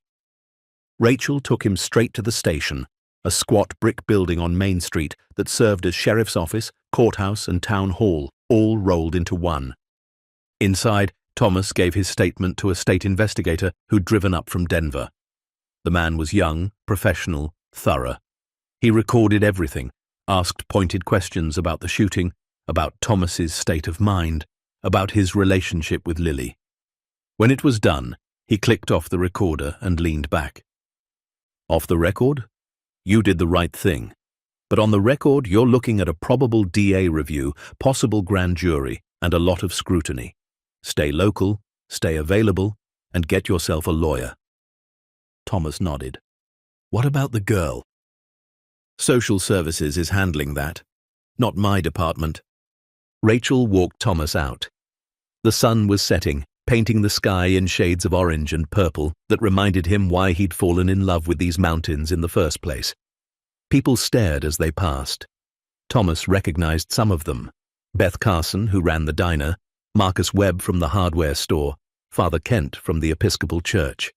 Rachel took him straight to the station, a squat brick building on Main Street that served as sheriff's office, courthouse, and town hall, all rolled into one. Inside, Thomas gave his statement to a state investigator who'd driven up from Denver. The man was young, professional, thorough. He recorded everything, asked pointed questions about the shooting, about Thomas's state of mind, about his relationship with Lily. When it was done, he clicked off the recorder and leaned back. Off the record? You did the right thing. But on the record, you're looking at a probable DA review, possible grand jury, and a lot of scrutiny. Stay local, stay available, and get yourself a lawyer. Thomas nodded. What about the girl? Social Services is handling that. Not my department. Rachel walked Thomas out. The sun was setting, painting the sky in shades of orange and purple that reminded him why he'd fallen in love with these mountains in the first place. People stared as they passed. Thomas recognized some of them. Beth Carson, who ran the diner, Marcus Webb from the hardware store, Father Kent from the Episcopal Church.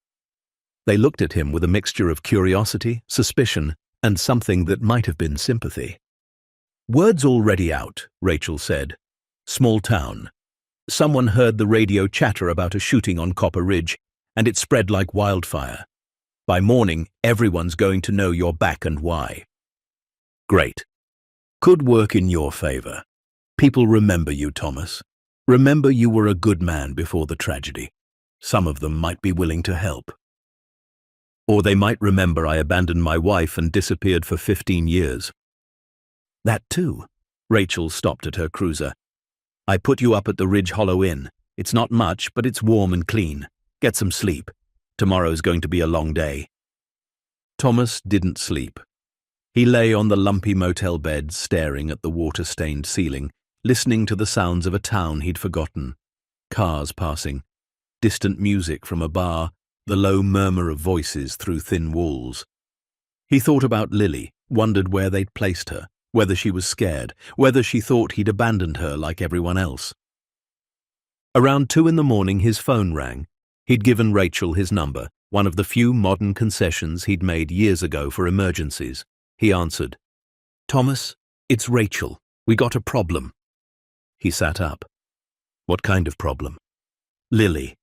They looked at him with a mixture of curiosity, suspicion, and something that might have been sympathy. Word's already out, Rachel said. Small town. Someone heard the radio chatter about a shooting on Copper Ridge, and it spread like wildfire. By morning, everyone's going to know you're back and why. Great. Could work in your favor. People remember you, Thomas. Remember you were a good man before the tragedy. Some of them might be willing to help. Or they might remember I abandoned my wife and disappeared for 15 years. That too. Rachel stopped at her cruiser. I put you up at the Ridge Hollow Inn. It's not much, but it's warm and clean. Get some sleep. Tomorrow's going to be a long day. Thomas didn't sleep. He lay on the lumpy motel bed, staring at the water-stained ceiling, listening to the sounds of a town he'd forgotten. Cars passing, distant music from a bar, the low murmur of voices through thin walls. He thought about Lily, wondered where they'd placed her, whether she was scared, whether she thought he'd abandoned her like everyone else. Around 2 a.m, his phone rang. He'd given Rachel his number, one of the few modern concessions he'd made years ago for emergencies. He answered. "Thomas, it's Rachel. We got a problem." He sat up. "What kind of problem?" "Lily.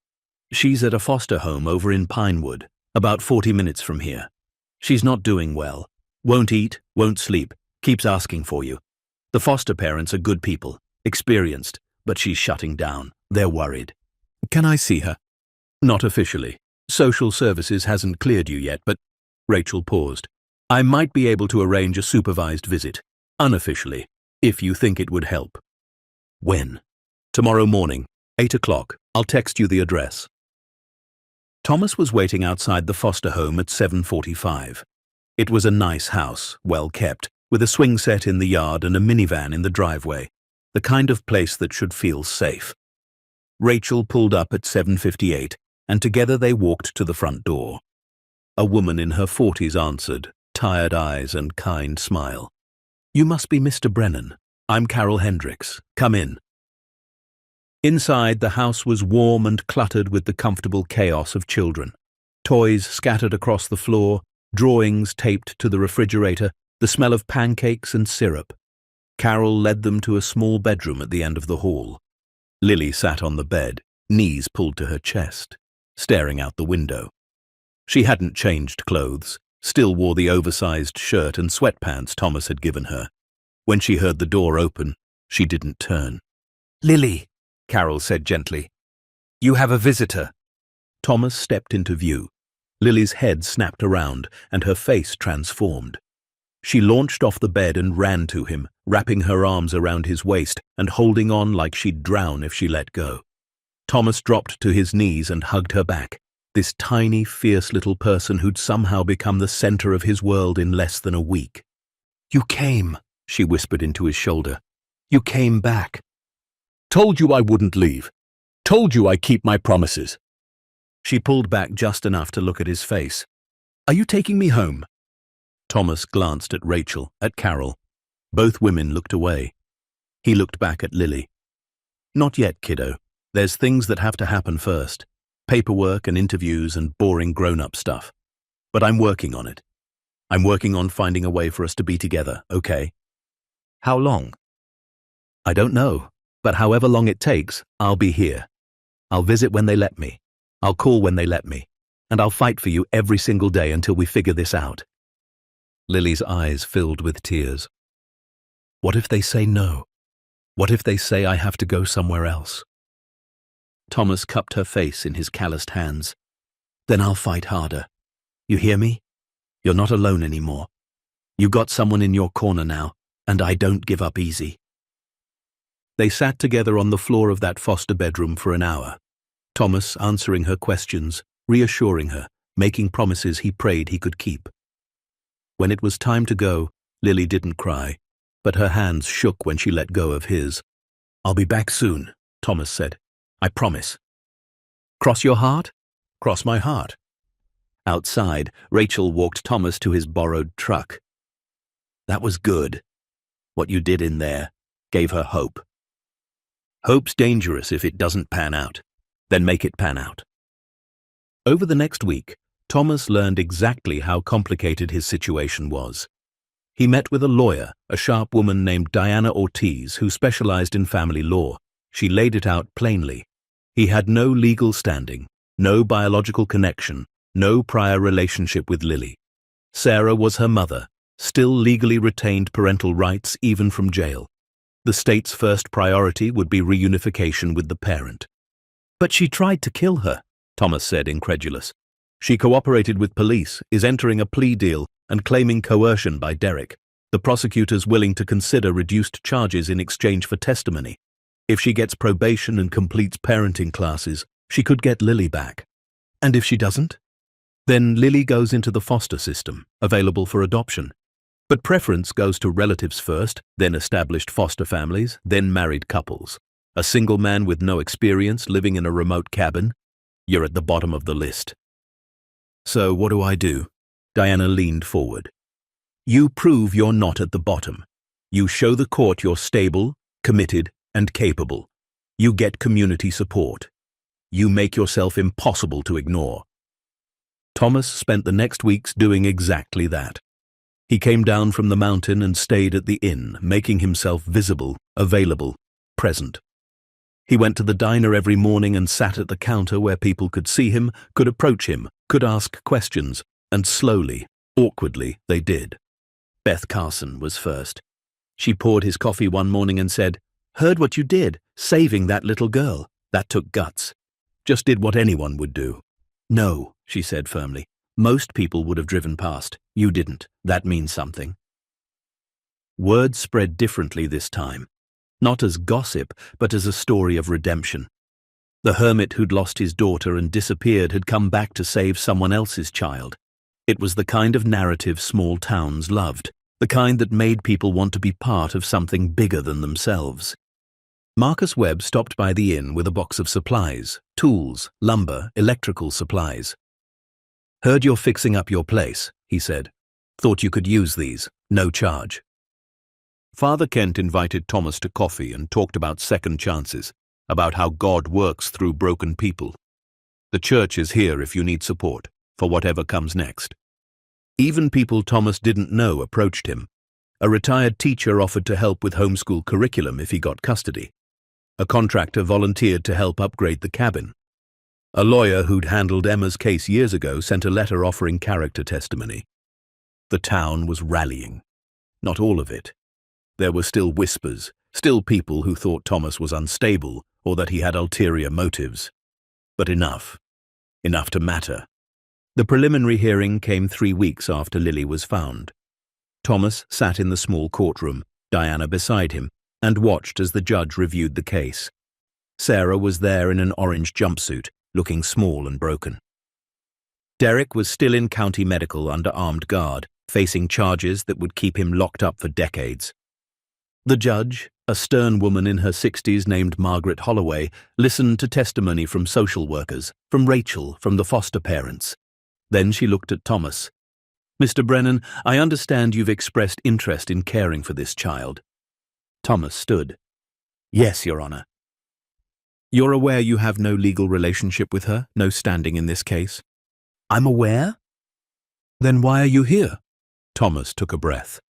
She's at a foster home over in Pinewood, about 40 minutes from here. She's not doing well. Won't eat, won't sleep, keeps asking for you. The foster parents are good people, experienced, but she's shutting down. They're worried." "Can I see her?" "Not officially. Social services hasn't cleared you yet, but—" Rachel paused. "I might be able to arrange a supervised visit, unofficially, if you think it would help." "When?" "Tomorrow morning, 8 o'clock. I'll text you the address." Thomas was waiting outside the foster home at 7:45. It was a nice house, well kept, with a swing set in the yard and a minivan in the driveway, the kind of place that should feel safe. Rachel pulled up at 7:58, and together they walked to the front door. A woman in her 40s answered, tired eyes and kind smile. "You must be Mr. Brennan. I'm Carol Hendricks. Come in." Inside, the house was warm and cluttered with the comfortable chaos of children. Toys scattered across the floor, drawings taped to the refrigerator, the smell of pancakes and syrup. Carol led them to a small bedroom at the end of the hall. Lily sat on the bed, knees pulled to her chest, staring out the window. She hadn't changed clothes, still wore the oversized shirt and sweatpants Thomas had given her. When she heard the door open, she didn't turn. "Lily," Carol said gently, "you have a visitor." Thomas stepped into view. Lily's head snapped around, and her face transformed. She launched off the bed and ran to him, wrapping her arms around his waist and holding on like she'd drown if she let go. Thomas dropped to his knees and hugged her back, this tiny, fierce little person who'd somehow become the center of his world in less than a week. "You came," she whispered into his shoulder. "You came back." "Told you I wouldn't leave. Told you I keep my promises." She pulled back just enough to look at his face. "Are you taking me home?" Thomas glanced at Rachel, at Carol. Both women looked away. He looked back at Lily. "Not yet, kiddo. There's things that have to happen first. Paperwork and interviews and boring grown-up stuff. But I'm working on it. I'm working on finding a way for us to be together, okay?" "How long?" "I don't know, but however long it takes, I'll be here. I'll visit when they let me. I'll call when they let me. And I'll fight for you every single day until we figure this out." Lily's eyes filled with tears. "What if they say no? What if they say I have to go somewhere else?" Thomas cupped her face in his calloused hands. "Then I'll fight harder. You hear me? You're not alone anymore. You got someone in your corner now, and I don't give up easy." They sat together on the floor of that foster bedroom for an hour. Thomas answering her questions, reassuring her, making promises he prayed he could keep. When it was time to go, Lily didn't cry, but her hands shook when she let go of his. "I'll be back soon," Thomas said. "I promise." "Cross your heart?" "Cross my heart." Outside, Rachel walked Thomas to his borrowed truck. "That was good. What you did in there gave her hope. Hope's dangerous if it doesn't pan out. Then make it pan out." Over the next week, Thomas learned exactly how complicated his situation was. He met with a lawyer, a sharp woman named Diana Ortiz, who specialized in family law. She laid it out plainly. He had no legal standing, no biological connection, no prior relationship with Lily. Sarah was her mother, still legally retained parental rights even from jail. The state's first priority would be reunification with the parent. But she tried to kill her, Thomas said, incredulous. She cooperated with police, is entering a plea deal, and claiming coercion by Derek. The prosecutor's willing to consider reduced charges in exchange for testimony. If she gets probation and completes parenting classes, she could get Lily back. And if she doesn't? Then Lily goes into the foster system, available for adoption. But preference goes to relatives first, then established foster families, then married couples. A single man with no experience living in a remote cabin? You're at the bottom of the list. So what do I do? Diana leaned forward. You prove you're not at the bottom. You show the court you're stable, committed, and capable. You get community support. You make yourself impossible to ignore. Thomas spent the next weeks doing exactly that. He came down from the mountain and stayed at the inn, making himself visible, available, present. He went to the diner every morning and sat at the counter where people could see him, could approach him, could ask questions, and slowly, awkwardly, they did. Beth Carson was first. She poured his coffee one morning and said, "Heard what you did, saving that little girl. That took guts. Just did what anyone would do." "No," she said firmly. "Most people would have driven past. You didn't. That means something." Word spread differently this time. Not as gossip, but as a story of redemption. The hermit who'd lost his daughter and disappeared had come back to save someone else's child. It was the kind of narrative small towns loved, the kind that made people want to be part of something bigger than themselves. Marcus Webb stopped by the inn with a box of supplies, tools, lumber, electrical supplies. "Heard you're fixing up your place," he said. "Thought you could use these, no charge." Father Kent invited Thomas to coffee and talked about second chances, about how God works through broken people. The church is here if you need support, for whatever comes next. Even people Thomas didn't know approached him. A retired teacher offered to help with homeschool curriculum if he got custody. A contractor volunteered to help upgrade the cabin. A lawyer who'd handled Emma's case years ago sent a letter offering character testimony. The town was rallying. Not all of it. There were still whispers, still people who thought Thomas was unstable or that he had ulterior motives. But enough. Enough to matter. The preliminary hearing came 3 weeks after Lily was found. Thomas sat in the small courtroom, Diana beside him, and watched as the judge reviewed the case. Sarah was there in an orange jumpsuit, looking small and broken. Derek was still in county medical under armed guard, facing charges that would keep him locked up for decades. The judge, a stern woman in her 60s named Margaret Holloway, listened to testimony from social workers, from Rachel, from the foster parents. Then she looked at Thomas. "Mr. Brennan, I understand you've expressed interest in caring for this child." Thomas stood. "Yes, Your Honor." "You're aware you have no legal relationship with her, no standing in this case?" "I'm aware." "Then why are you here?" Thomas took a breath.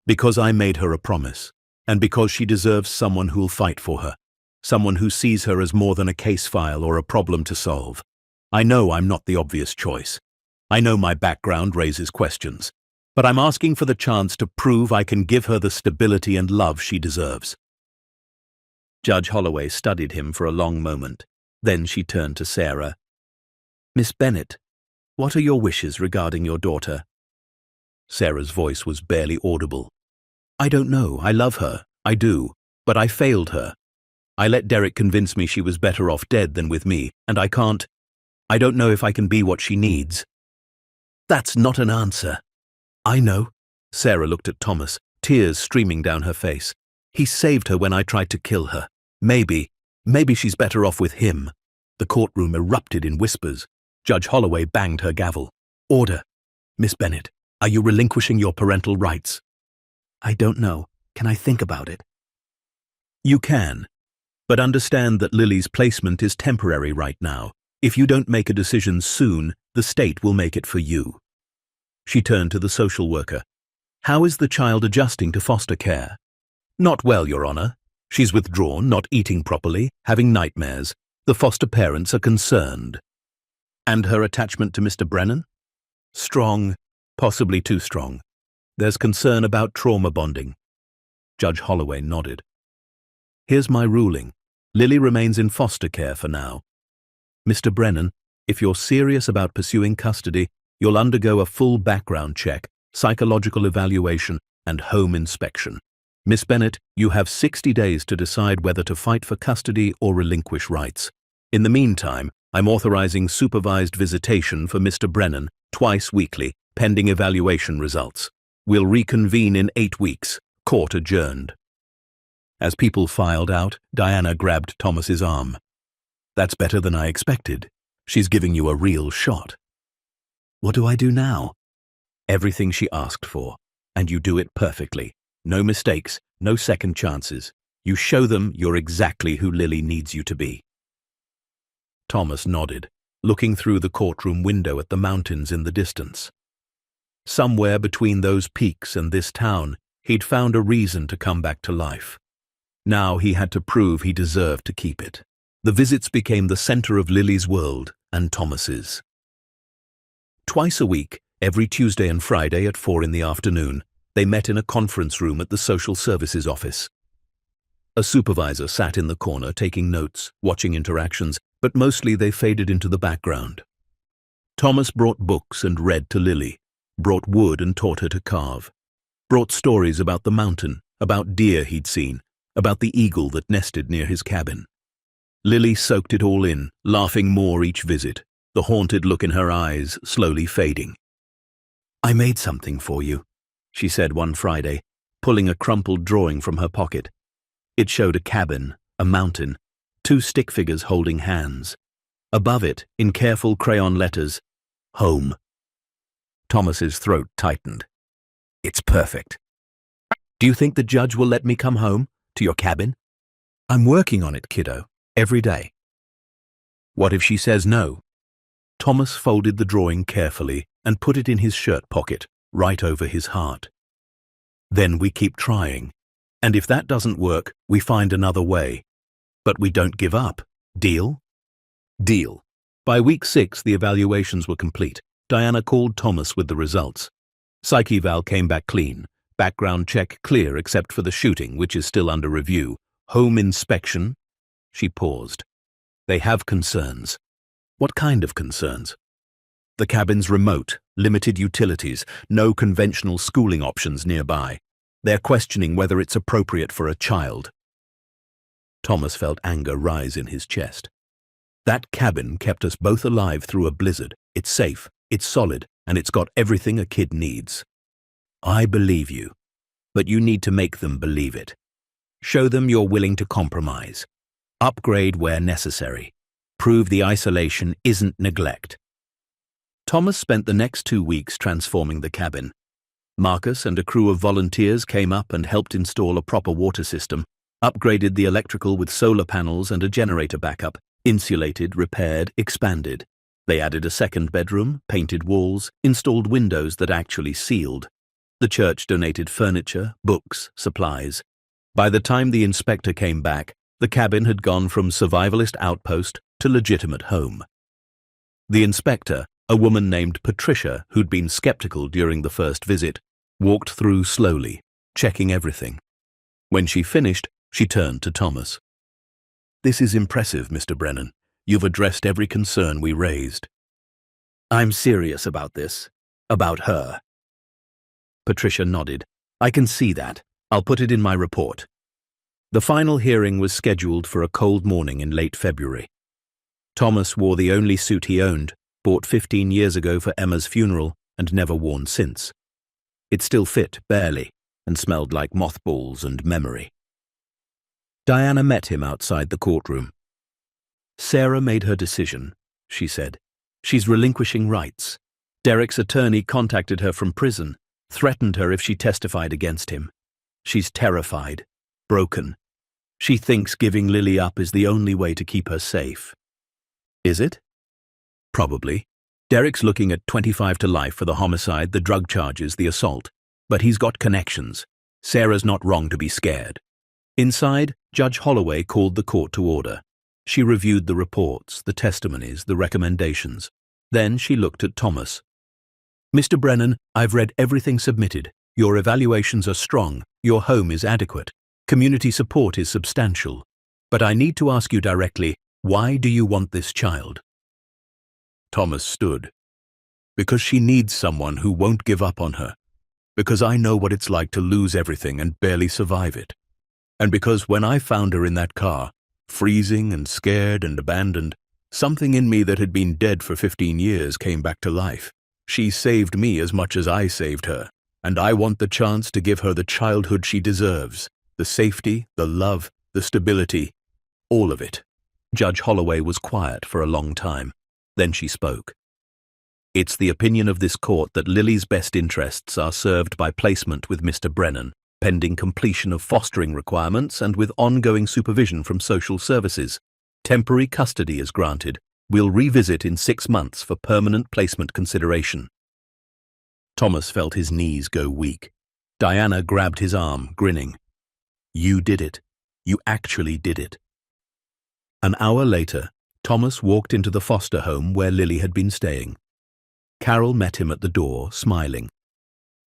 "Because I made her a promise, and because she deserves someone who'll fight for her, someone who sees her as more than a case file or a problem to solve. I know I'm not the obvious choice. I know my background raises questions, but I'm asking for the chance to prove I can give her the stability and love she deserves." Judge Holloway studied him for a long moment. Then she turned to Sarah. "Miss Bennett, what are your wishes regarding your daughter?" Sarah's voice was barely audible. "I don't know. I love her. I do. But I failed her. I let Derek convince me she was better off dead than with me, and I can't. I don't know if I can be what she needs." "That's not an answer." "I know." Sarah looked at Thomas, tears streaming down her face. "He saved her when I tried to kill her. Maybe she's better off with him." The courtroom erupted in whispers. Judge Holloway banged her gavel. "Order. Miss Bennett, are you relinquishing your parental rights?" "I don't know. Can I think about it?" "You can. But understand that Lily's placement is temporary right now. If you don't make a decision soon, the state will make it for you." She turned to the social worker. "How is the child adjusting to foster care?" "Not well, Your Honor. She's withdrawn, not eating properly, having nightmares. The foster parents are concerned." "And her attachment to Mr. Brennan?" "Strong, possibly too strong. There's concern about trauma bonding." Judge Holloway nodded. Here's my ruling. Lily remains in foster care for now. Mr. Brennan, if you're serious about pursuing custody, you'll undergo a full background check, psychological evaluation, and home inspection. Miss Bennett, you have 60 days to decide whether to fight for custody or relinquish rights. In the meantime, I'm authorizing supervised visitation for Mr. Brennan twice weekly, pending evaluation results. We'll reconvene in 8 weeks. Court adjourned. As people filed out, Diana grabbed Thomas's arm. That's better than I expected. She's giving you a real shot. What do I do now? Everything she asked for, and you do it perfectly. No mistakes, no second chances. You show them you're exactly who Lily needs you to be. Thomas nodded, looking through the courtroom window at the mountains in the distance. Somewhere between those peaks and this town, he'd found a reason to come back to life. Now he had to prove he deserved to keep it. The visits became the center of Lily's world and Thomas's. Twice a week, every Tuesday and Friday at 4 in the afternoon, they met in a conference room at the social services office. A supervisor sat in the corner taking notes, watching interactions, but mostly they faded into the background. Thomas brought books and read to Lily, brought wood and taught her to carve, brought stories about the mountain, about deer he'd seen, about the eagle that nested near his cabin. Lily soaked it all in, laughing more each visit, the haunted look in her eyes slowly fading. I made something for you, she said one Friday, pulling a crumpled drawing from her pocket. It showed a cabin, a mountain, 2 stick figures holding hands. Above it, in careful crayon letters, home. Thomas's throat tightened. It's perfect. Do you think the judge will let me come home, to your cabin? I'm working on it, kiddo, every day. What if she says no? Thomas folded the drawing carefully and put it in his shirt pocket, right over his heart. Then we keep trying, and if that doesn't work, we find another way. But we don't give up. Deal? Deal. By week 6, the evaluations were complete. Diana called Thomas with the results. Psych eval came back clean. Background check clear except for the shooting, which is still under review. Home inspection. She paused. They have concerns. What kind of concerns? The cabin's remote, limited utilities, no conventional schooling options nearby. They're questioning whether it's appropriate for a child. Thomas felt anger rise in his chest. That cabin kept us both alive through a blizzard. It's safe, it's solid, and it's got everything a kid needs. I believe you, but you need to make them believe it. Show them you're willing to compromise. Upgrade where necessary. Prove the isolation isn't neglect. Thomas spent the next 2 weeks transforming the cabin. Marcus and a crew of volunteers came up and helped install a proper water system, upgraded the electrical with solar panels and a generator backup, insulated, repaired, expanded. They added a second bedroom, painted walls, installed windows that actually sealed. The church donated furniture, books, supplies. By the time the inspector came back, the cabin had gone from survivalist outpost to legitimate home. The inspector, a woman named Patricia, who'd been skeptical during the first visit, walked through slowly, checking everything. When she finished, she turned to Thomas. This is impressive, Mr. Brennan. You've addressed every concern we raised. I'm serious about this. About her. Patricia nodded. I can see that. I'll put it in my report. The final hearing was scheduled for a cold morning in late February. Thomas wore the only suit he owned, bought 15 years ago for Emma's funeral and never worn since. It still fit, barely, and smelled like mothballs and memory. Diana met him outside the courtroom. Sarah made her decision, she said. She's relinquishing rights. Derek's attorney contacted her from prison, threatened her if she testified against him. She's terrified, broken. She thinks giving Lily up is the only way to keep her safe. Is it? Probably. Derek's looking at 25 to life for the homicide, the drug charges, the assault. But he's got connections. Sarah's not wrong to be scared. Inside, Judge Holloway called the court to order. She reviewed the reports, the testimonies, the recommendations. Then she looked at Thomas. Mr. Brennan, I've read everything submitted. Your evaluations are strong, your home is adequate, community support is substantial. But I need to ask you directly, why do you want this child? Thomas stood. Because she needs someone who won't give up on her. Because I know what it's like to lose everything and barely survive it. And because when I found her in that car, freezing and scared and abandoned, something in me that had been dead for 15 years came back to life. She saved me as much as I saved her, and I want the chance to give her the childhood she deserves, the safety, the love, the stability, all of it. Judge Holloway was quiet for a long time. Then she spoke. It's the opinion of this court that Lily's best interests are served by placement with Mr. Brennan, pending completion of fostering requirements and with ongoing supervision from social services. Temporary custody is granted. We'll revisit in 6 months for permanent placement consideration. Thomas felt his knees go weak. Diana grabbed his arm, grinning. You did it. You actually did it. An hour later, Thomas walked into the foster home where Lily had been staying. Carol met him at the door, smiling.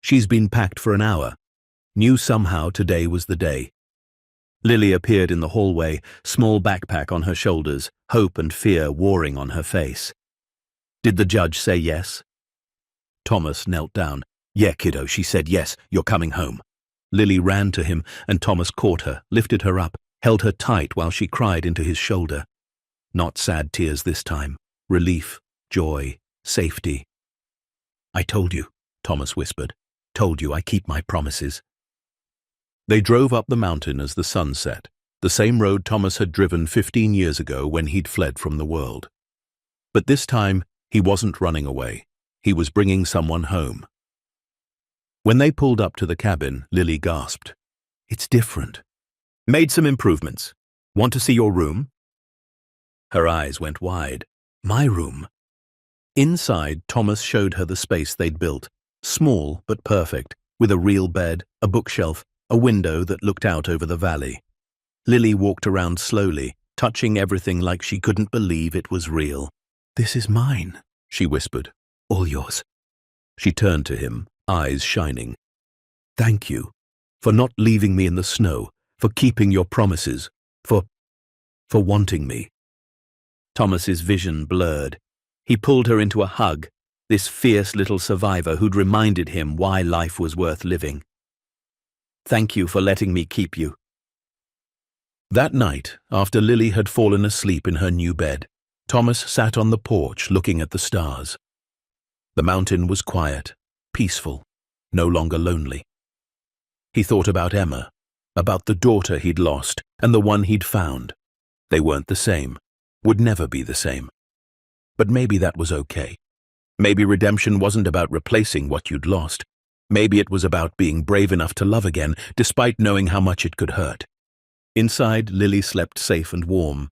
She's been packed for an hour. Knew somehow today was the day. Lily appeared in the hallway, small backpack on her shoulders, hope and fear warring on her face. Did the judge say yes? Thomas knelt down. Yeah, kiddo, she said yes, you're coming home. Lily ran to him and Thomas caught her, lifted her up, held her tight while she cried into his shoulder. Not sad tears this time. Relief, joy, safety. I told you, Thomas whispered. Told you I keep my promises. They drove up the mountain as the sun set, the same road Thomas had driven 15 years ago when he'd fled from the world. But this time, he wasn't running away. He was bringing someone home. When they pulled up to the cabin, Lily gasped. It's different. Made some improvements. Want to see your room? Her eyes went wide. My room? Inside, Thomas showed her the space they'd built, small but perfect, with a real bed, a bookshelf, a window that looked out over the valley. Lily walked around slowly, touching everything like she couldn't believe it was real. This is mine, she whispered. All yours. She turned to him, eyes shining. Thank you for not leaving me in the snow, for keeping your promises, for wanting me. Thomas's vision blurred. He pulled her into a hug, this fierce little survivor who'd reminded him why life was worth living. Thank you for letting me keep you. That night, after Lily had fallen asleep in her new bed, Thomas sat on the porch looking at the stars. The mountain was quiet, peaceful, no longer lonely. He thought about Emma, about the daughter he'd lost and the one he'd found. They weren't the same, would never be the same. But maybe that was okay. Maybe redemption wasn't about replacing what you'd lost. Maybe it was about being brave enough to love again, despite knowing how much it could hurt. Inside, Lily slept safe and warm.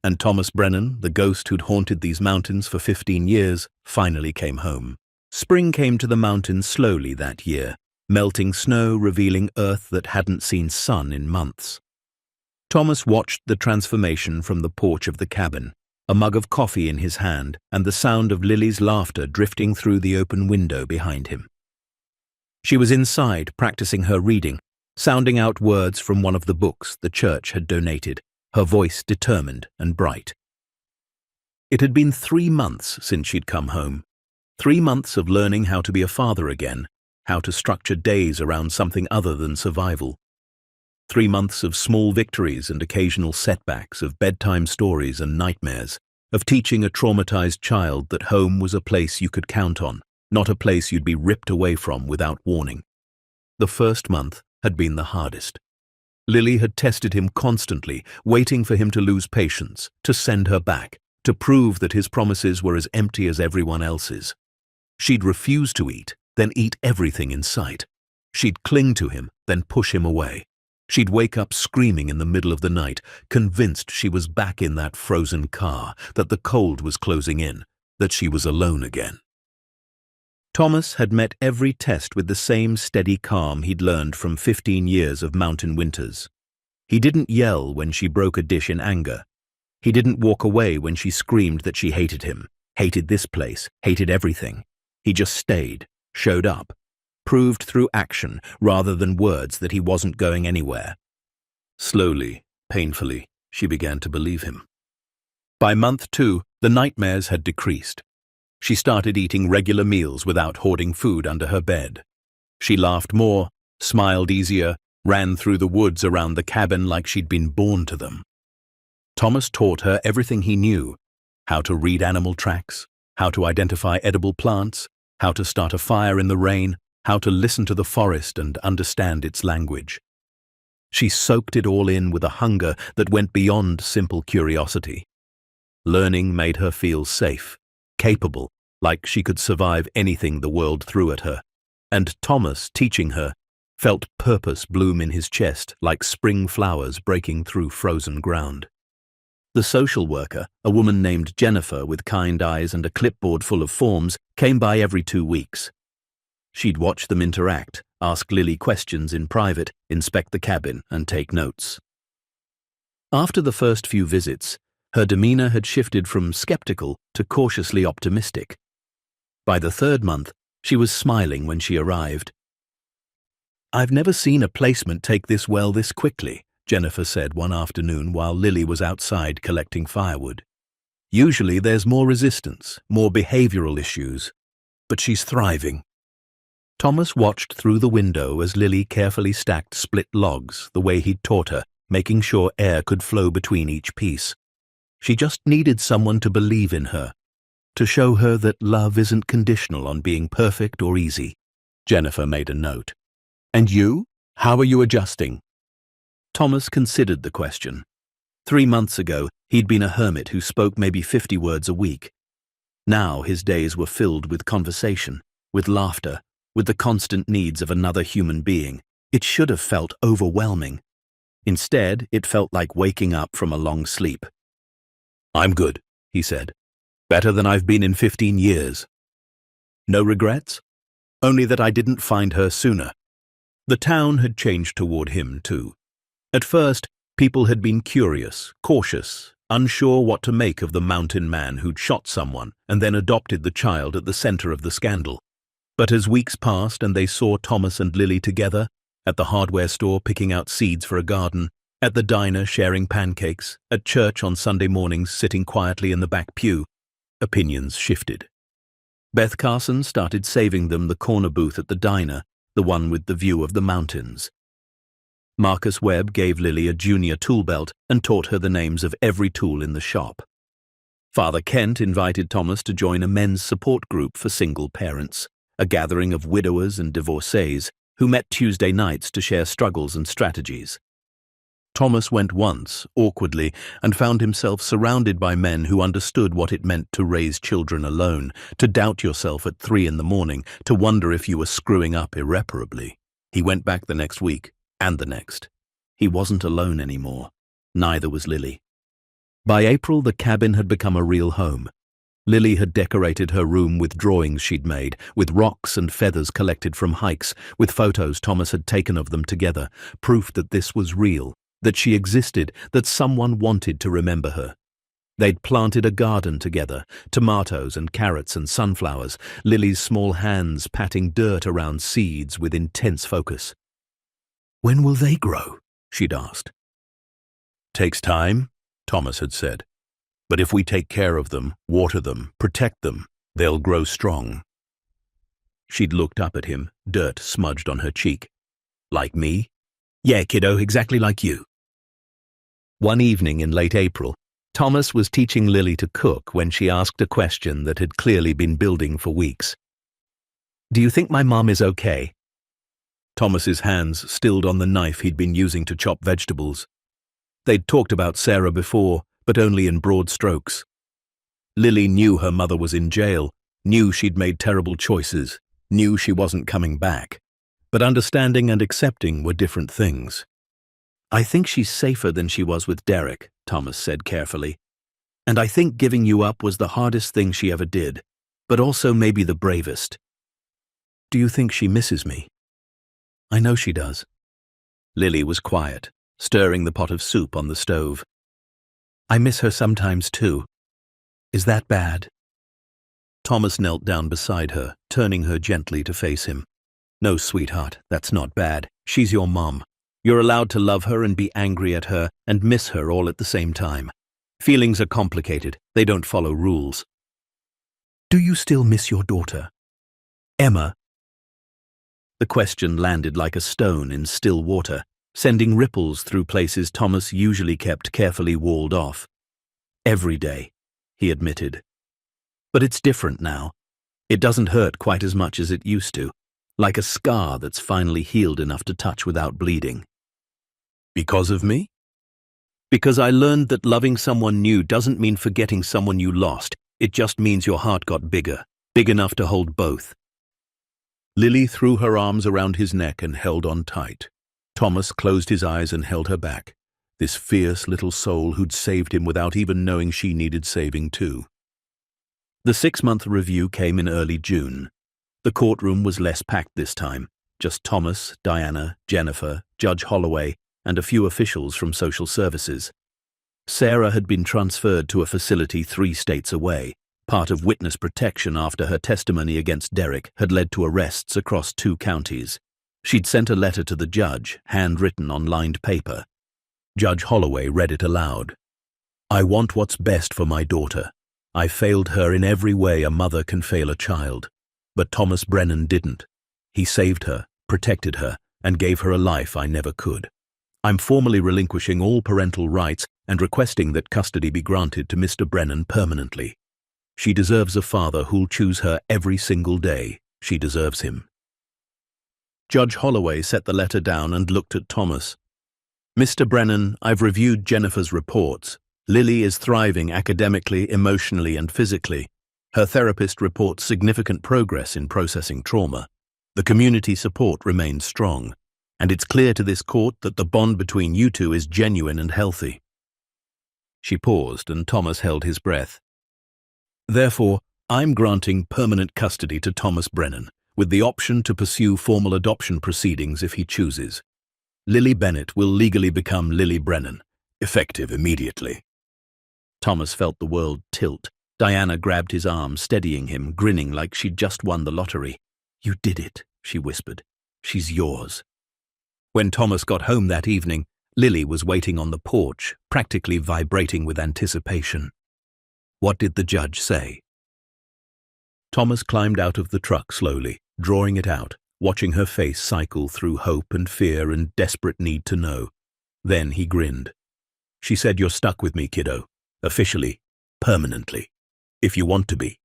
And Thomas Brennan, the ghost who'd haunted these mountains for 15 years, finally came home. Spring came to the mountains slowly that year, melting snow revealing earth that hadn't seen sun in months. Thomas watched the transformation from the porch of the cabin, a mug of coffee in his hand and the sound of Lily's laughter drifting through the open window behind him. She was inside practicing her reading, sounding out words from one of the books the church had donated, her voice determined and bright. It had been 3 months since she'd come home. 3 months of learning how to be a father again, how to structure days around something other than survival. 3 months of small victories and occasional setbacks, of bedtime stories and nightmares, of teaching a traumatized child that home was a place you could count on, not a place you'd be ripped away from without warning. The first month had been the hardest. Lily had tested him constantly, waiting for him to lose patience, to send her back, to prove that his promises were as empty as everyone else's. She'd refuse to eat, then eat everything in sight. She'd cling to him, then push him away. She'd wake up screaming in the middle of the night, convinced she was back in that frozen car, that the cold was closing in, that she was alone again. Thomas had met every test with the same steady calm he'd learned from 15 years of mountain winters. He didn't yell when she broke a dish in anger. He didn't walk away when she screamed that she hated him, hated this place, hated everything. He just stayed, showed up, proved through action rather than words that he wasn't going anywhere. Slowly, painfully, she began to believe him. By month 2, the nightmares had decreased. She started eating regular meals without hoarding food under her bed. She laughed more, smiled easier, ran through the woods around the cabin like she'd been born to them. Thomas taught her everything he knew: how to read animal tracks, how to identify edible plants, how to start a fire in the rain, how to listen to the forest and understand its language. She soaked it all in with a hunger that went beyond simple curiosity. Learning made her feel safe, capable, like she could survive anything the world threw at her. And Thomas, teaching her, felt purpose bloom in his chest like spring flowers breaking through frozen ground. The social worker, a woman named Jennifer with kind eyes and a clipboard full of forms, came by every 2 weeks. She'd watch them interact, ask Lily questions in private, inspect the cabin, and take notes. After the first few visits, her demeanor had shifted from skeptical to cautiously optimistic. By the 3rd month, she was smiling when she arrived. "I've never seen a placement take this well this quickly," Jennifer said one afternoon while Lily was outside collecting firewood. "Usually there's more resistance, more behavioral issues, but she's thriving." Thomas watched through the window as Lily carefully stacked split logs the way he'd taught her, making sure air could flow between each piece. She just needed someone to believe in her, to show her that love isn't conditional on being perfect or easy. Jennifer made a note. "And you? How are you adjusting?" Thomas considered the question. 3 months ago, he'd been a hermit who spoke maybe 50 words a week. Now his days were filled with conversation, with laughter, with the constant needs of another human being. It should have felt overwhelming. Instead, it felt like waking up from a long sleep. "I'm good," he said. "Better than I've been in 15 years. No regrets? Only that I didn't find her sooner." The town had changed toward him, too. At first, people had been curious, cautious, unsure what to make of the mountain man who'd shot someone and then adopted the child at the center of the scandal. But as weeks passed and they saw Thomas and Lily together, at the hardware store picking out seeds for a garden, at the diner sharing pancakes, at church on Sunday mornings sitting quietly in the back pew, opinions shifted. Beth Carson started saving them the corner booth at the diner, the one with the view of the mountains. Marcus Webb gave Lily a junior tool belt and taught her the names of every tool in the shop. Father Kent invited Thomas to join a men's support group for single parents, a gathering of widowers and divorcees who met Tuesday nights to share struggles and strategies. Thomas went once, awkwardly, and found himself surrounded by men who understood what it meant to raise children alone, to doubt yourself at 3 a.m, to wonder if you were screwing up irreparably. He went back the next week, and the next. He wasn't alone anymore. Neither was Lily. By April, the cabin had become a real home. Lily had decorated her room with drawings she'd made, with rocks and feathers collected from hikes, with photos Thomas had taken of them together, proof that this was real, that she existed, that someone wanted to remember her. They'd planted a garden together, tomatoes and carrots and sunflowers, Lily's small hands patting dirt around seeds with intense focus. "When will they grow?" she'd asked. "Takes time," Thomas had said. "But if we take care of them, water them, protect them, they'll grow strong." She'd looked up at him, dirt smudged on her cheek. "Like me?" "Yeah, kiddo, exactly like you." One evening in late April, Thomas was teaching Lily to cook when she asked a question that had clearly been building for weeks. "Do you think my mom is okay?" Thomas's hands stilled on the knife he'd been using to chop vegetables. They'd talked about Sarah before, but only in broad strokes. Lily knew her mother was in jail, knew she'd made terrible choices, knew she wasn't coming back. But understanding and accepting were different things. "I think she's safer than she was with Derek," Thomas said carefully. "And I think giving you up was the hardest thing she ever did, but also maybe the bravest." "Do you think she misses me?" "I know she does." Lily was quiet, stirring the pot of soup on the stove. "I miss her sometimes too. Is that bad?" Thomas knelt down beside her, turning her gently to face him. No, sweetheart, that's not bad. She's your mom. You're allowed to love her and be angry at her and miss her all at the same time. Feelings are complicated. They don't follow rules. Do you still miss your daughter? Emma? The question landed like a stone in still water, sending ripples through places Thomas usually kept carefully walled off. Every day, he admitted. But it's different now. It doesn't hurt quite as much as it used to, like a scar that's finally healed enough to touch without bleeding. Because of me? Because I learned that loving someone new doesn't mean forgetting someone you lost. It just means your heart got bigger, big enough to hold both. Lily threw her arms around his neck and held on tight. Thomas closed his eyes and held her back, this fierce little soul who'd saved him without even knowing she needed saving too. The 6-month review came in early June. The courtroom was less packed this time, just Thomas, Diana, Jennifer, Judge Holloway, and a few officials from social services. Sarah had been transferred to a facility 3 states away, part of witness protection after her testimony against Derek had led to arrests across 2 counties. She'd sent a letter to the judge, handwritten on lined paper. Judge Holloway read it aloud. I want what's best for my daughter. I failed her in every way a mother can fail a child. But Thomas Brennan didn't. He saved her, protected her, and gave her a life I never could. I'm formally relinquishing all parental rights and requesting that custody be granted to Mr. Brennan permanently. She deserves a father who'll choose her every single day. She deserves him. Judge Holloway set the letter down and looked at Thomas. Mr. Brennan, I've reviewed Jennifer's reports. Lily is thriving academically, emotionally, and physically. Her therapist reports significant progress in processing trauma. The community support remains strong, and it's clear to this court that the bond between you two is genuine and healthy. She paused, and Thomas held his breath. Therefore, I'm granting permanent custody to Thomas Brennan, with the option to pursue formal adoption proceedings if he chooses. Lily Bennett will legally become Lily Brennan, effective immediately. Thomas felt the world tilt. Diana grabbed his arm, steadying him, grinning like she'd just won the lottery. You did it, she whispered. She's yours. When Thomas got home that evening, Lily was waiting on the porch, practically vibrating with anticipation. What did the judge say? Thomas climbed out of the truck slowly, drawing it out, watching her face cycle through hope and fear and desperate need to know. Then he grinned. She said, you're stuck with me, kiddo. Officially, permanently, if you want to be.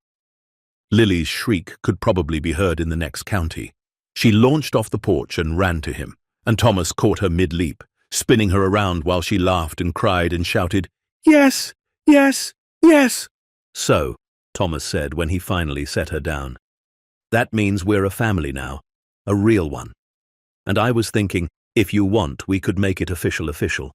Lily's shriek could probably be heard in the next county. She launched off the porch and ran to him, and Thomas caught her mid-leap, spinning her around while she laughed and cried and shouted, Yes, yes, yes. So, Thomas said when he finally set her down. That means we're a family now, a real one. And I was thinking, if you want, we could make it official.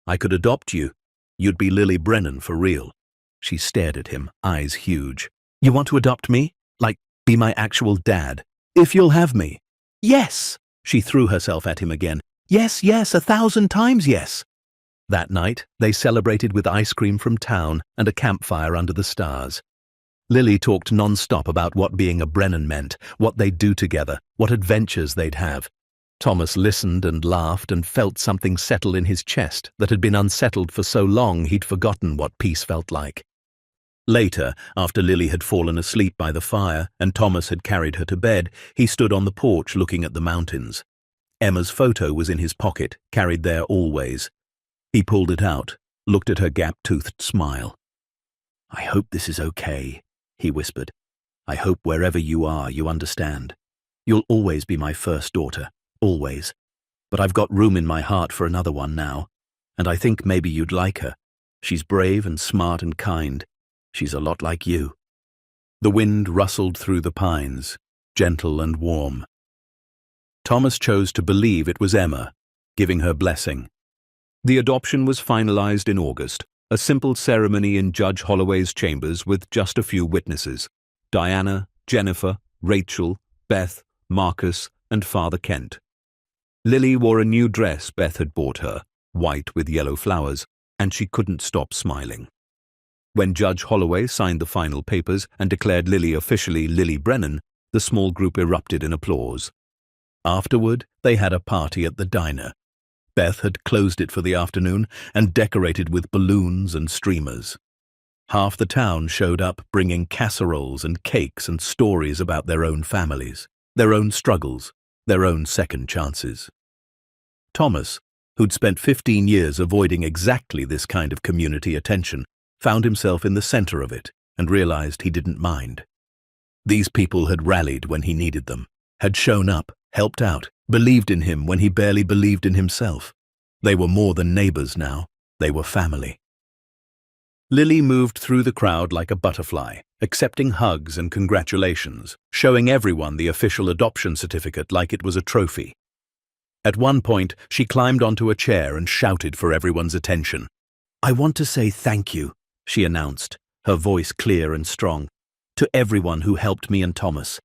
I could adopt you. You'd be Lily Brennan for real. She stared at him, eyes huge. You want to adopt me? Like, be my actual dad? If you'll have me. Yes! She threw herself at him again. Yes, 1,000 times yes. That night, they celebrated with ice cream from town and a campfire under the stars. Lily talked non-stop about what being a Brennan meant, what they'd do together, what adventures they'd have. Thomas listened and laughed and felt something settle in his chest that had been unsettled for so long he'd forgotten what peace felt like. Later, after Lily had fallen asleep by the fire and Thomas had carried her to bed, he stood on the porch looking at the mountains. Emma's photo was in his pocket, carried there always. He pulled it out, looked at her gap-toothed smile. I hope this is okay, he whispered. I hope wherever you are, you understand. You'll always be my first daughter, always. But I've got room in my heart for another one now, and I think maybe you'd like her. She's brave and smart and kind. She's a lot like you. The wind rustled through the pines, gentle and warm. Thomas chose to believe it was Emma, giving her blessing. The adoption was finalized in August, a simple ceremony in Judge Holloway's chambers with just a few witnesses: Diana, Jennifer, Rachel, Beth, Marcus, and Father Kent. Lily wore a new dress Beth had bought her, white with yellow flowers, and she couldn't stop smiling. When Judge Holloway signed the final papers and declared Lily officially Lily Brennan, the small group erupted in applause. Afterward, they had a party at the diner. Beth had closed it for the afternoon and decorated with balloons and streamers. Half the town showed up bringing casseroles and cakes and stories about their own families, their own struggles, their own second chances. Thomas, who'd spent 15 years avoiding exactly this kind of community attention, found himself in the center of it and realized he didn't mind. These people had rallied when he needed them, had shown up, helped out, believed in him when he barely believed in himself. They were more than neighbors now, they were family. Lily moved through the crowd like a butterfly, accepting hugs and congratulations, showing everyone the official adoption certificate like it was a trophy. At one point, she climbed onto a chair and shouted for everyone's attention. "I want to say thank you," she announced, her voice clear and strong, "to everyone who helped me and Thomas.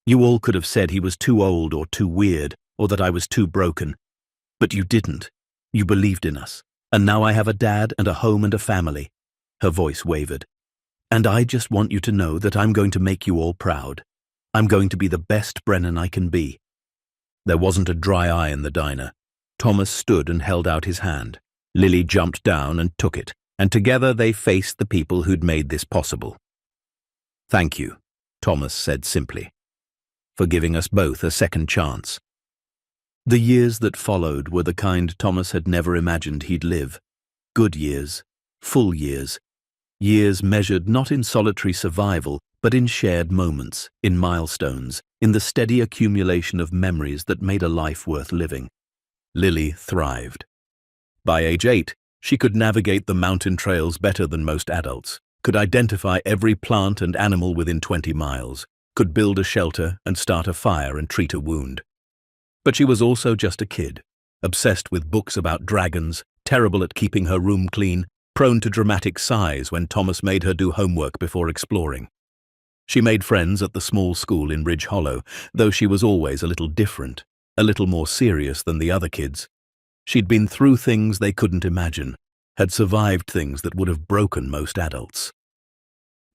You all could have said he was too old or too weird, or that I was too broken. But you didn't. You believed in us. And now I have a dad and a home and a family." Her voice wavered. "And I just want you to know that I'm going to make you all proud. I'm going to be the best Brennan I can be." There wasn't a dry eye in the diner. Thomas stood and held out his hand. Lily jumped down and took it, and together they faced the people who'd made this possible. "Thank you," Thomas said simply, "for giving us both a second chance." The years that followed were the kind Thomas had never imagined he'd live. Good years, full years. Years measured not in solitary survival, but in shared moments, in milestones, in the steady accumulation of memories that made a life worth living. Lily thrived. By age 8, she could navigate the mountain trails better than most adults, could identify every plant and animal within 20 miles, could build a shelter and start a fire and treat a wound. But she was also just a kid, obsessed with books about dragons, terrible at keeping her room clean, prone to dramatic sighs when Thomas made her do homework before exploring. She made friends at the small school in Ridge Hollow, though she was always a little different, a little more serious than the other kids. She'd been through things they couldn't imagine, had survived things that would have broken most adults.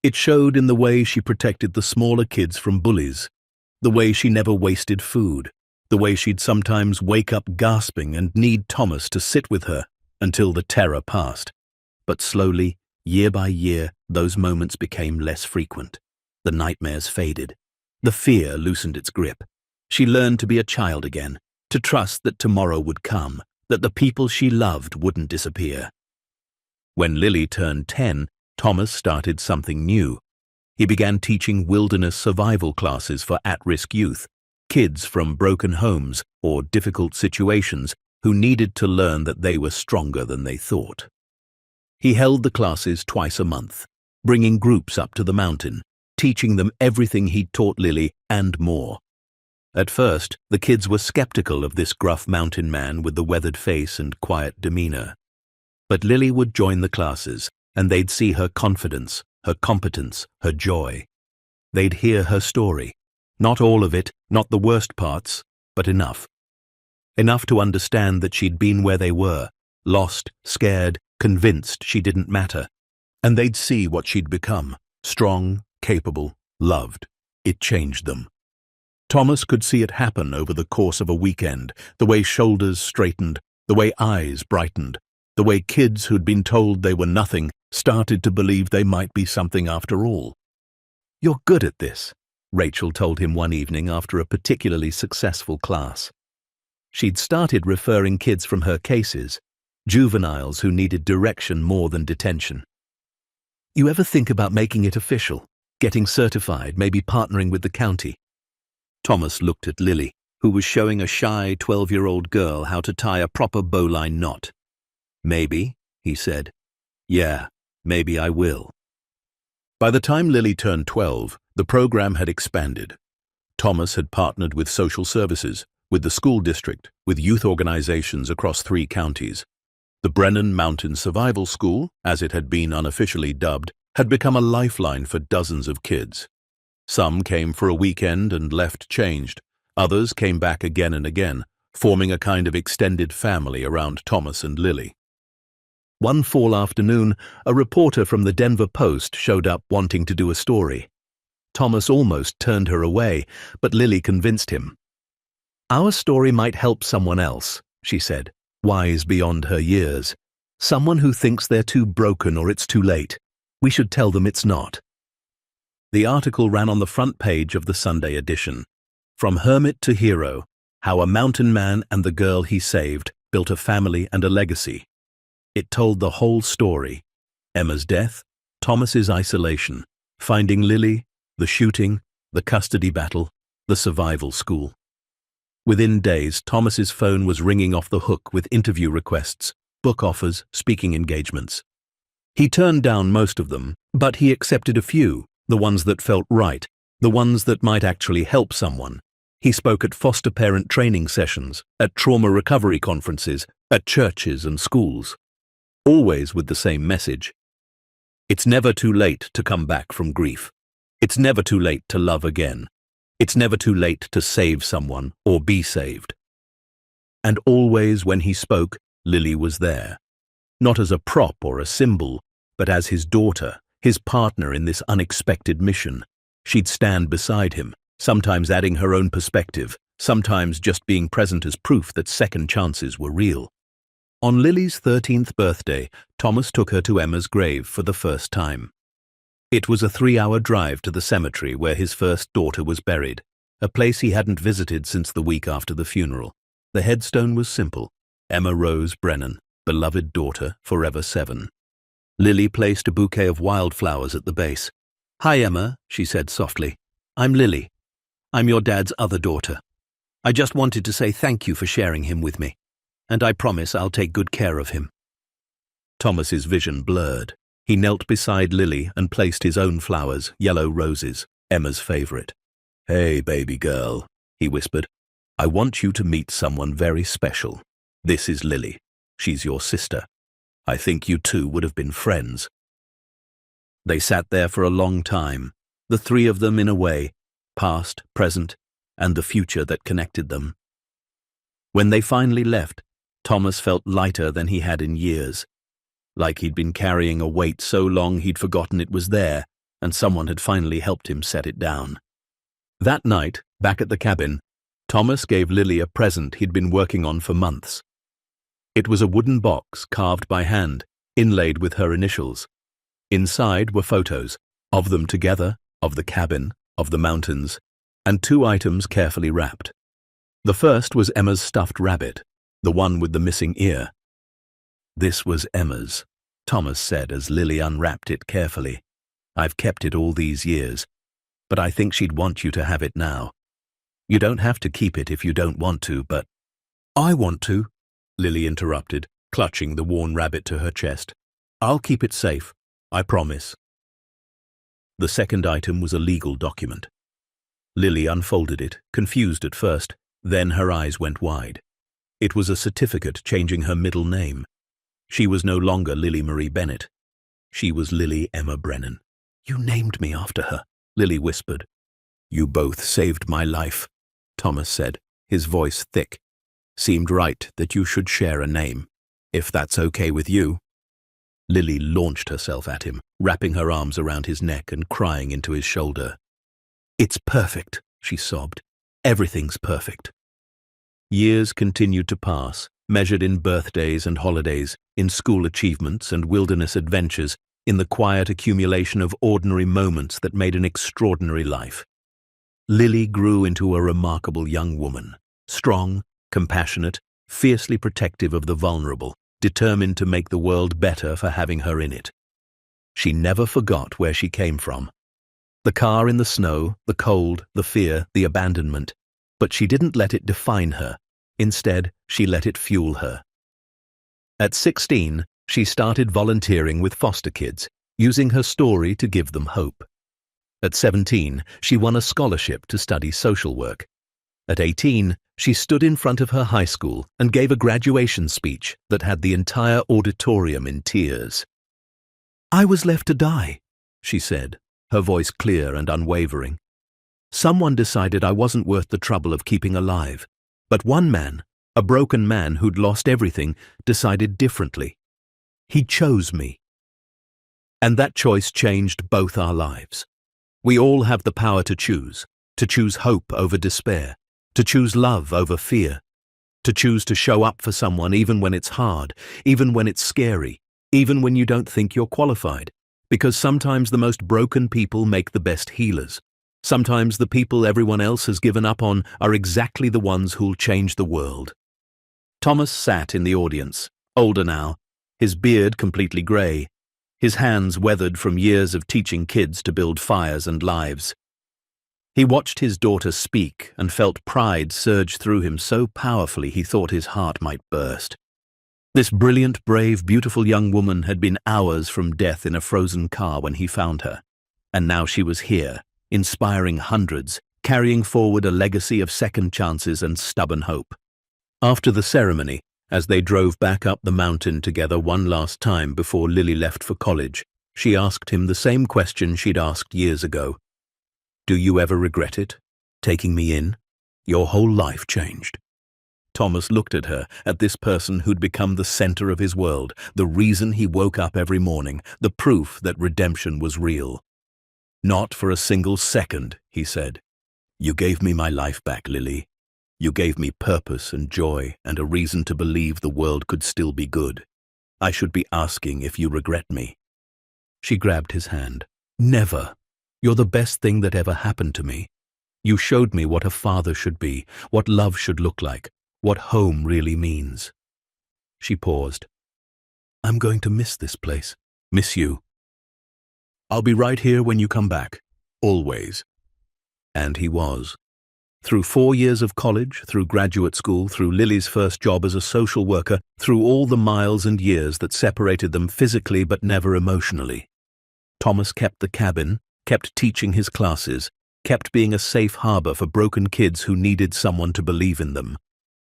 It showed in the way she protected the smaller kids from bullies, the way she never wasted food, the way she'd sometimes wake up gasping and need Thomas to sit with her until the terror passed. But slowly, year by year, those moments became less frequent. The nightmares faded. The fear loosened its grip. She learned to be a child again, to trust that tomorrow would come, that the people she loved wouldn't disappear. When Lily turned 10, Thomas started something new. He began teaching wilderness survival classes for at-risk youth, kids from broken homes or difficult situations who needed to learn that they were stronger than they thought. He held the classes twice a month, bringing groups up to the mountain, teaching them everything he'd taught Lily and more. At first, the kids were skeptical of this gruff mountain man with the weathered face and quiet demeanor. But Lily would join the classes, and they'd see her confidence, her competence, her joy. They'd hear her story. Not all of it, not the worst parts, but enough. Enough to understand that she'd been where they were, lost, scared, convinced she didn't matter. And they'd see what she'd become, strong, capable, loved. It changed them. Thomas could see it happen over the course of a weekend, the way shoulders straightened, the way eyes brightened, the way kids who'd been told they were nothing started to believe they might be something after all. "You're good at this," Rachel told him one evening after a particularly successful class. She'd started referring kids from her cases, juveniles who needed direction more than detention. "You ever think about making it official, getting certified, maybe partnering with the county?" Thomas looked at Lily, who was showing a shy 12-year-old girl how to tie a proper bowline knot. "Maybe," he said. "Yeah, maybe I will." By the time Lily turned 12, the program had expanded. Thomas had partnered with social services, with the school district, with youth organizations across 3 counties. The Brennan Mountain Survival School, as it had been unofficially dubbed, had become a lifeline for dozens of kids. Some came for a weekend and left changed. Others came back again and again, forming a kind of extended family around Thomas and Lily. One fall afternoon, a reporter from the Denver Post showed up wanting to do a story. Thomas almost turned her away, but Lily convinced him. Our story might help someone else, she said, wise beyond her years. Someone who thinks they're too broken or it's too late. We should tell them it's not. The article ran on the front page of the Sunday edition. From Hermit to Hero, How a Mountain Man and the Girl He Saved Built a Family and a Legacy. It told the whole story. Emma's death, Thomas's isolation, finding Lily, the shooting, the custody battle, the survival school. Within days, Thomas's phone was ringing off the hook with interview requests, book offers, speaking engagements. He turned down most of them, but he accepted a few, the ones that felt right, the ones that might actually help someone. He spoke at foster parent training sessions, at trauma recovery conferences, at churches and schools. Always with the same message. It's never too late to come back from grief. It's never too late to love again. It's never too late to save someone or be saved. And always when he spoke, Lily was there. Not as a prop or a symbol, but as his daughter, his partner in this unexpected mission. She'd stand beside him, sometimes adding her own perspective, sometimes just being present as proof that second chances were real. On Lily's 13th birthday, Thomas took her to Emma's grave for the first time. It was a 3-hour drive to the cemetery where his first daughter was buried, a place he hadn't visited since the week after the funeral. The headstone was simple: Emma Rose Brennan, beloved daughter, forever 7. Lily placed a bouquet of wildflowers at the base. "Hi, Emma," she said softly. "I'm Lily. I'm your dad's other daughter. I just wanted to say thank you for sharing him with me, and I promise I'll take good care of him." Thomas's vision blurred. He knelt beside Lily and placed his own flowers, yellow roses, Emma's favorite. "Hey, baby girl," he whispered. "I want you to meet someone very special. This is Lily. She's your sister. I think you two would have been friends." They sat there for a long time, the three of them in a way, past, present, and the future that connected them. When they finally left, Thomas felt lighter than he had in years, like he'd been carrying a weight so long he'd forgotten it was there, and someone had finally helped him set it down. That night, back at the cabin, Thomas gave Lily a present he'd been working on for months. It was a wooden box carved by hand, inlaid with her initials. Inside were photos, of them together, of the cabin, of the mountains, and 2 items carefully wrapped. The first was Emma's stuffed rabbit, the one with the missing ear. "This was Emma's," Thomas said as Lily unwrapped it carefully. "I've kept it all these years, but I think she'd want you to have it now. You don't have to keep it if you don't want to, but—" "I want to," Lily interrupted, clutching the worn rabbit to her chest. "I'll keep it safe, I promise." The second item was a legal document. Lily unfolded it, confused at first, then her eyes went wide. It was a certificate changing her middle name. She was no longer Lily Marie Bennett. She was Lily Emma Brennan. "You named me after her," Lily whispered. "You both saved my life," Thomas said, his voice thick. "Seemed right that you should share a name, if that's okay with you." Lily launched herself at him, wrapping her arms around his neck and crying into his shoulder. "It's perfect," she sobbed. "Everything's perfect." Years continued to pass, measured in birthdays and holidays, in school achievements and wilderness adventures, in the quiet accumulation of ordinary moments that made an extraordinary life. Lily grew into a remarkable young woman, strong, compassionate, fiercely protective of the vulnerable, determined to make the world better for having her in it. She never forgot where she came from. The car in the snow, the cold, the fear, the abandonment. But she didn't let it define her. Instead, she let it fuel her. At 16, she started volunteering with foster kids, using her story to give them hope. At 17, she won a scholarship to study social work. At 18, she stood in front of her high school and gave a graduation speech that had the entire auditorium in tears. "I was left to die," she said, her voice clear and unwavering. "Someone decided I wasn't worth the trouble of keeping alive. But one man, a broken man who'd lost everything, decided differently. He chose me. And that choice changed both our lives. We all have the power to choose hope over despair, To choose love over fear. To choose to show up for someone even when it's hard, even when it's scary, even when you don't think you're qualified. Because sometimes the most broken people make the best healers. Sometimes the people everyone else has given up on are exactly the ones who'll change the world. Thomas sat in the audience, older now, his beard completely grey, his hands weathered from years of teaching kids to build fires and lives. He watched his daughter speak and felt pride surge through him so powerfully he thought his heart might burst. This brilliant, brave, beautiful young woman had been hours from death in a frozen car when he found her. And now she was here, inspiring hundreds, carrying forward a legacy of second chances and stubborn hope. After the ceremony, as they drove back up the mountain together one last time before Lily left for college, she asked him the same question she'd asked years ago. Do you ever regret it? Taking me in? Your whole life changed. Thomas looked at her, at this person who'd become the center of his world, the reason he woke up every morning, the proof that redemption was real. Not for a single second, he said. You gave me my life back, Lily. You gave me purpose and joy and a reason to believe the world could still be good. I should be asking if you regret me. She grabbed his hand. Never. You're the best thing that ever happened to me. You showed me what a father should be, what love should look like, what home really means. She paused. I'm going to miss this place. Miss you. I'll be right here when you come back. Always. And he was. Through 4 years of college, through graduate school, through Lily's first job as a social worker, through all the miles and years that separated them physically but never emotionally. Thomas kept the cabin, kept teaching his classes, kept being a safe harbor for broken kids who needed someone to believe in them.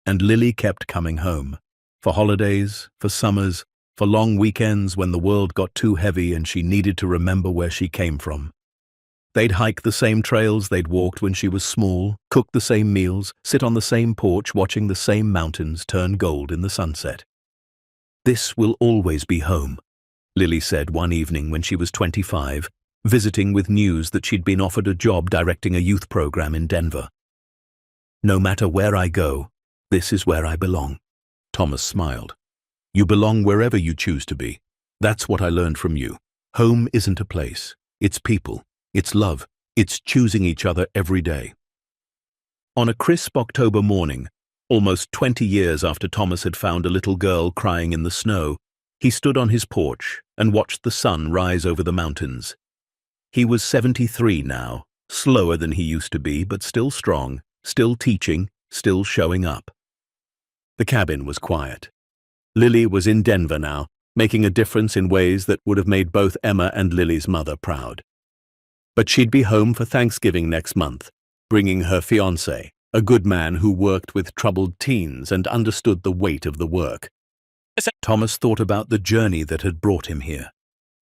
And Lily kept coming home. For holidays, for summers, for long weekends when the world got too heavy and she needed to remember where she came from. They'd hike the same trails they'd walked when she was small, cook the same meals, sit on the same porch watching the same mountains turn gold in the sunset. This will always be home, Lily said one evening when she was 25, visiting with news that she'd been offered a job directing a youth program in Denver. No matter where I go, this is where I belong. Thomas smiled. You belong wherever you choose to be. That's what I learned from you. Home isn't a place, it's people. It's love. It's choosing each other every day. On a crisp October morning, almost 20 years after Thomas had found a little girl crying in the snow, he stood on his porch and watched the sun rise over the mountains. He was 73 now, slower than he used to be, but still strong, still teaching, still showing up. The cabin was quiet. Lily was in Denver now, making a difference in ways that would have made both Emma and Lily's mother proud. But she'd be home for Thanksgiving next month, bringing her fiancé, a good man who worked with troubled teens and understood the weight of the work. Thomas thought about the journey that had brought him here,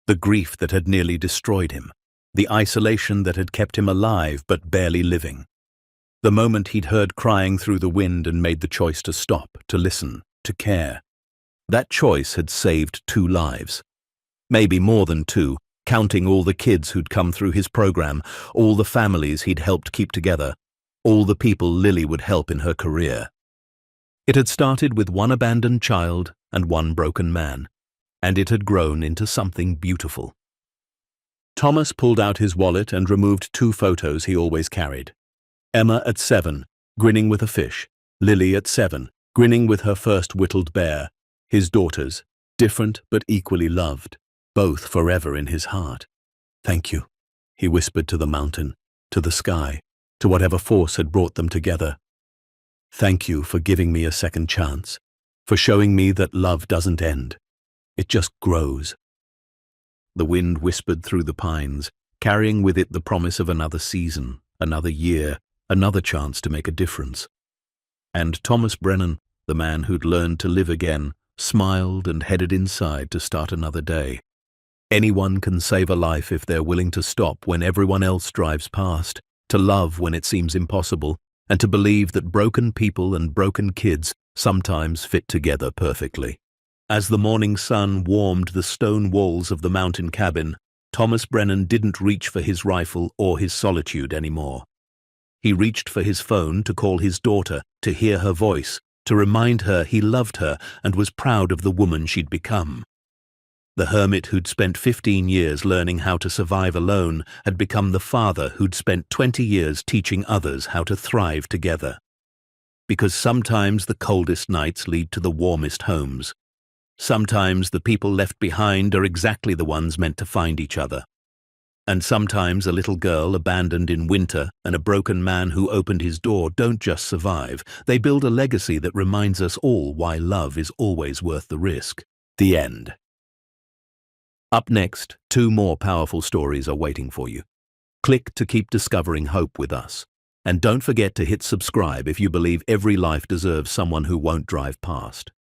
the grief that had nearly destroyed him, the isolation that had kept him alive but barely living. The moment he'd heard crying through the wind and made the choice to stop, to listen, to care. That choice had saved 2 lives. Maybe more than 2. Counting all the kids who'd come through his program, all the families he'd helped keep together, all the people Lily would help in her career. It had started with 1 abandoned child and 1 broken man, and it had grown into something beautiful. Thomas pulled out his wallet and removed 2 photos he always carried. Emma at 7, grinning with a fish. Lily at 7, grinning with her first whittled bear. His daughters, different but equally loved. Both forever in his heart. Thank you, he whispered to the mountain, to the sky, to whatever force had brought them together. Thank you for giving me a second chance, for showing me that love doesn't end. It just grows. The wind whispered through the pines, carrying with it the promise of another season, another year, another chance to make a difference. And Thomas Brennan, the man who'd learned to live again, smiled and headed inside to start another day. Anyone can save a life if they're willing to stop when everyone else drives past, to love when it seems impossible, and to believe that broken people and broken kids sometimes fit together perfectly. As the morning sun warmed the stone walls of the mountain cabin, Thomas Brennan didn't reach for his rifle or his solitude anymore. He reached for his phone to call his daughter, to hear her voice, to remind her he loved her and was proud of the woman she'd become. The hermit who'd spent 15 years learning how to survive alone had become the father who'd spent 20 years teaching others how to thrive together. Because sometimes the coldest nights lead to the warmest homes. Sometimes the people left behind are exactly the ones meant to find each other. And sometimes a little girl abandoned in winter and a broken man who opened his door don't just survive, they build a legacy that reminds us all why love is always worth the risk. The end. Up next, 2 more powerful stories are waiting for you. Click to keep discovering hope with us. And don't forget to hit subscribe if you believe every life deserves someone who won't drive past.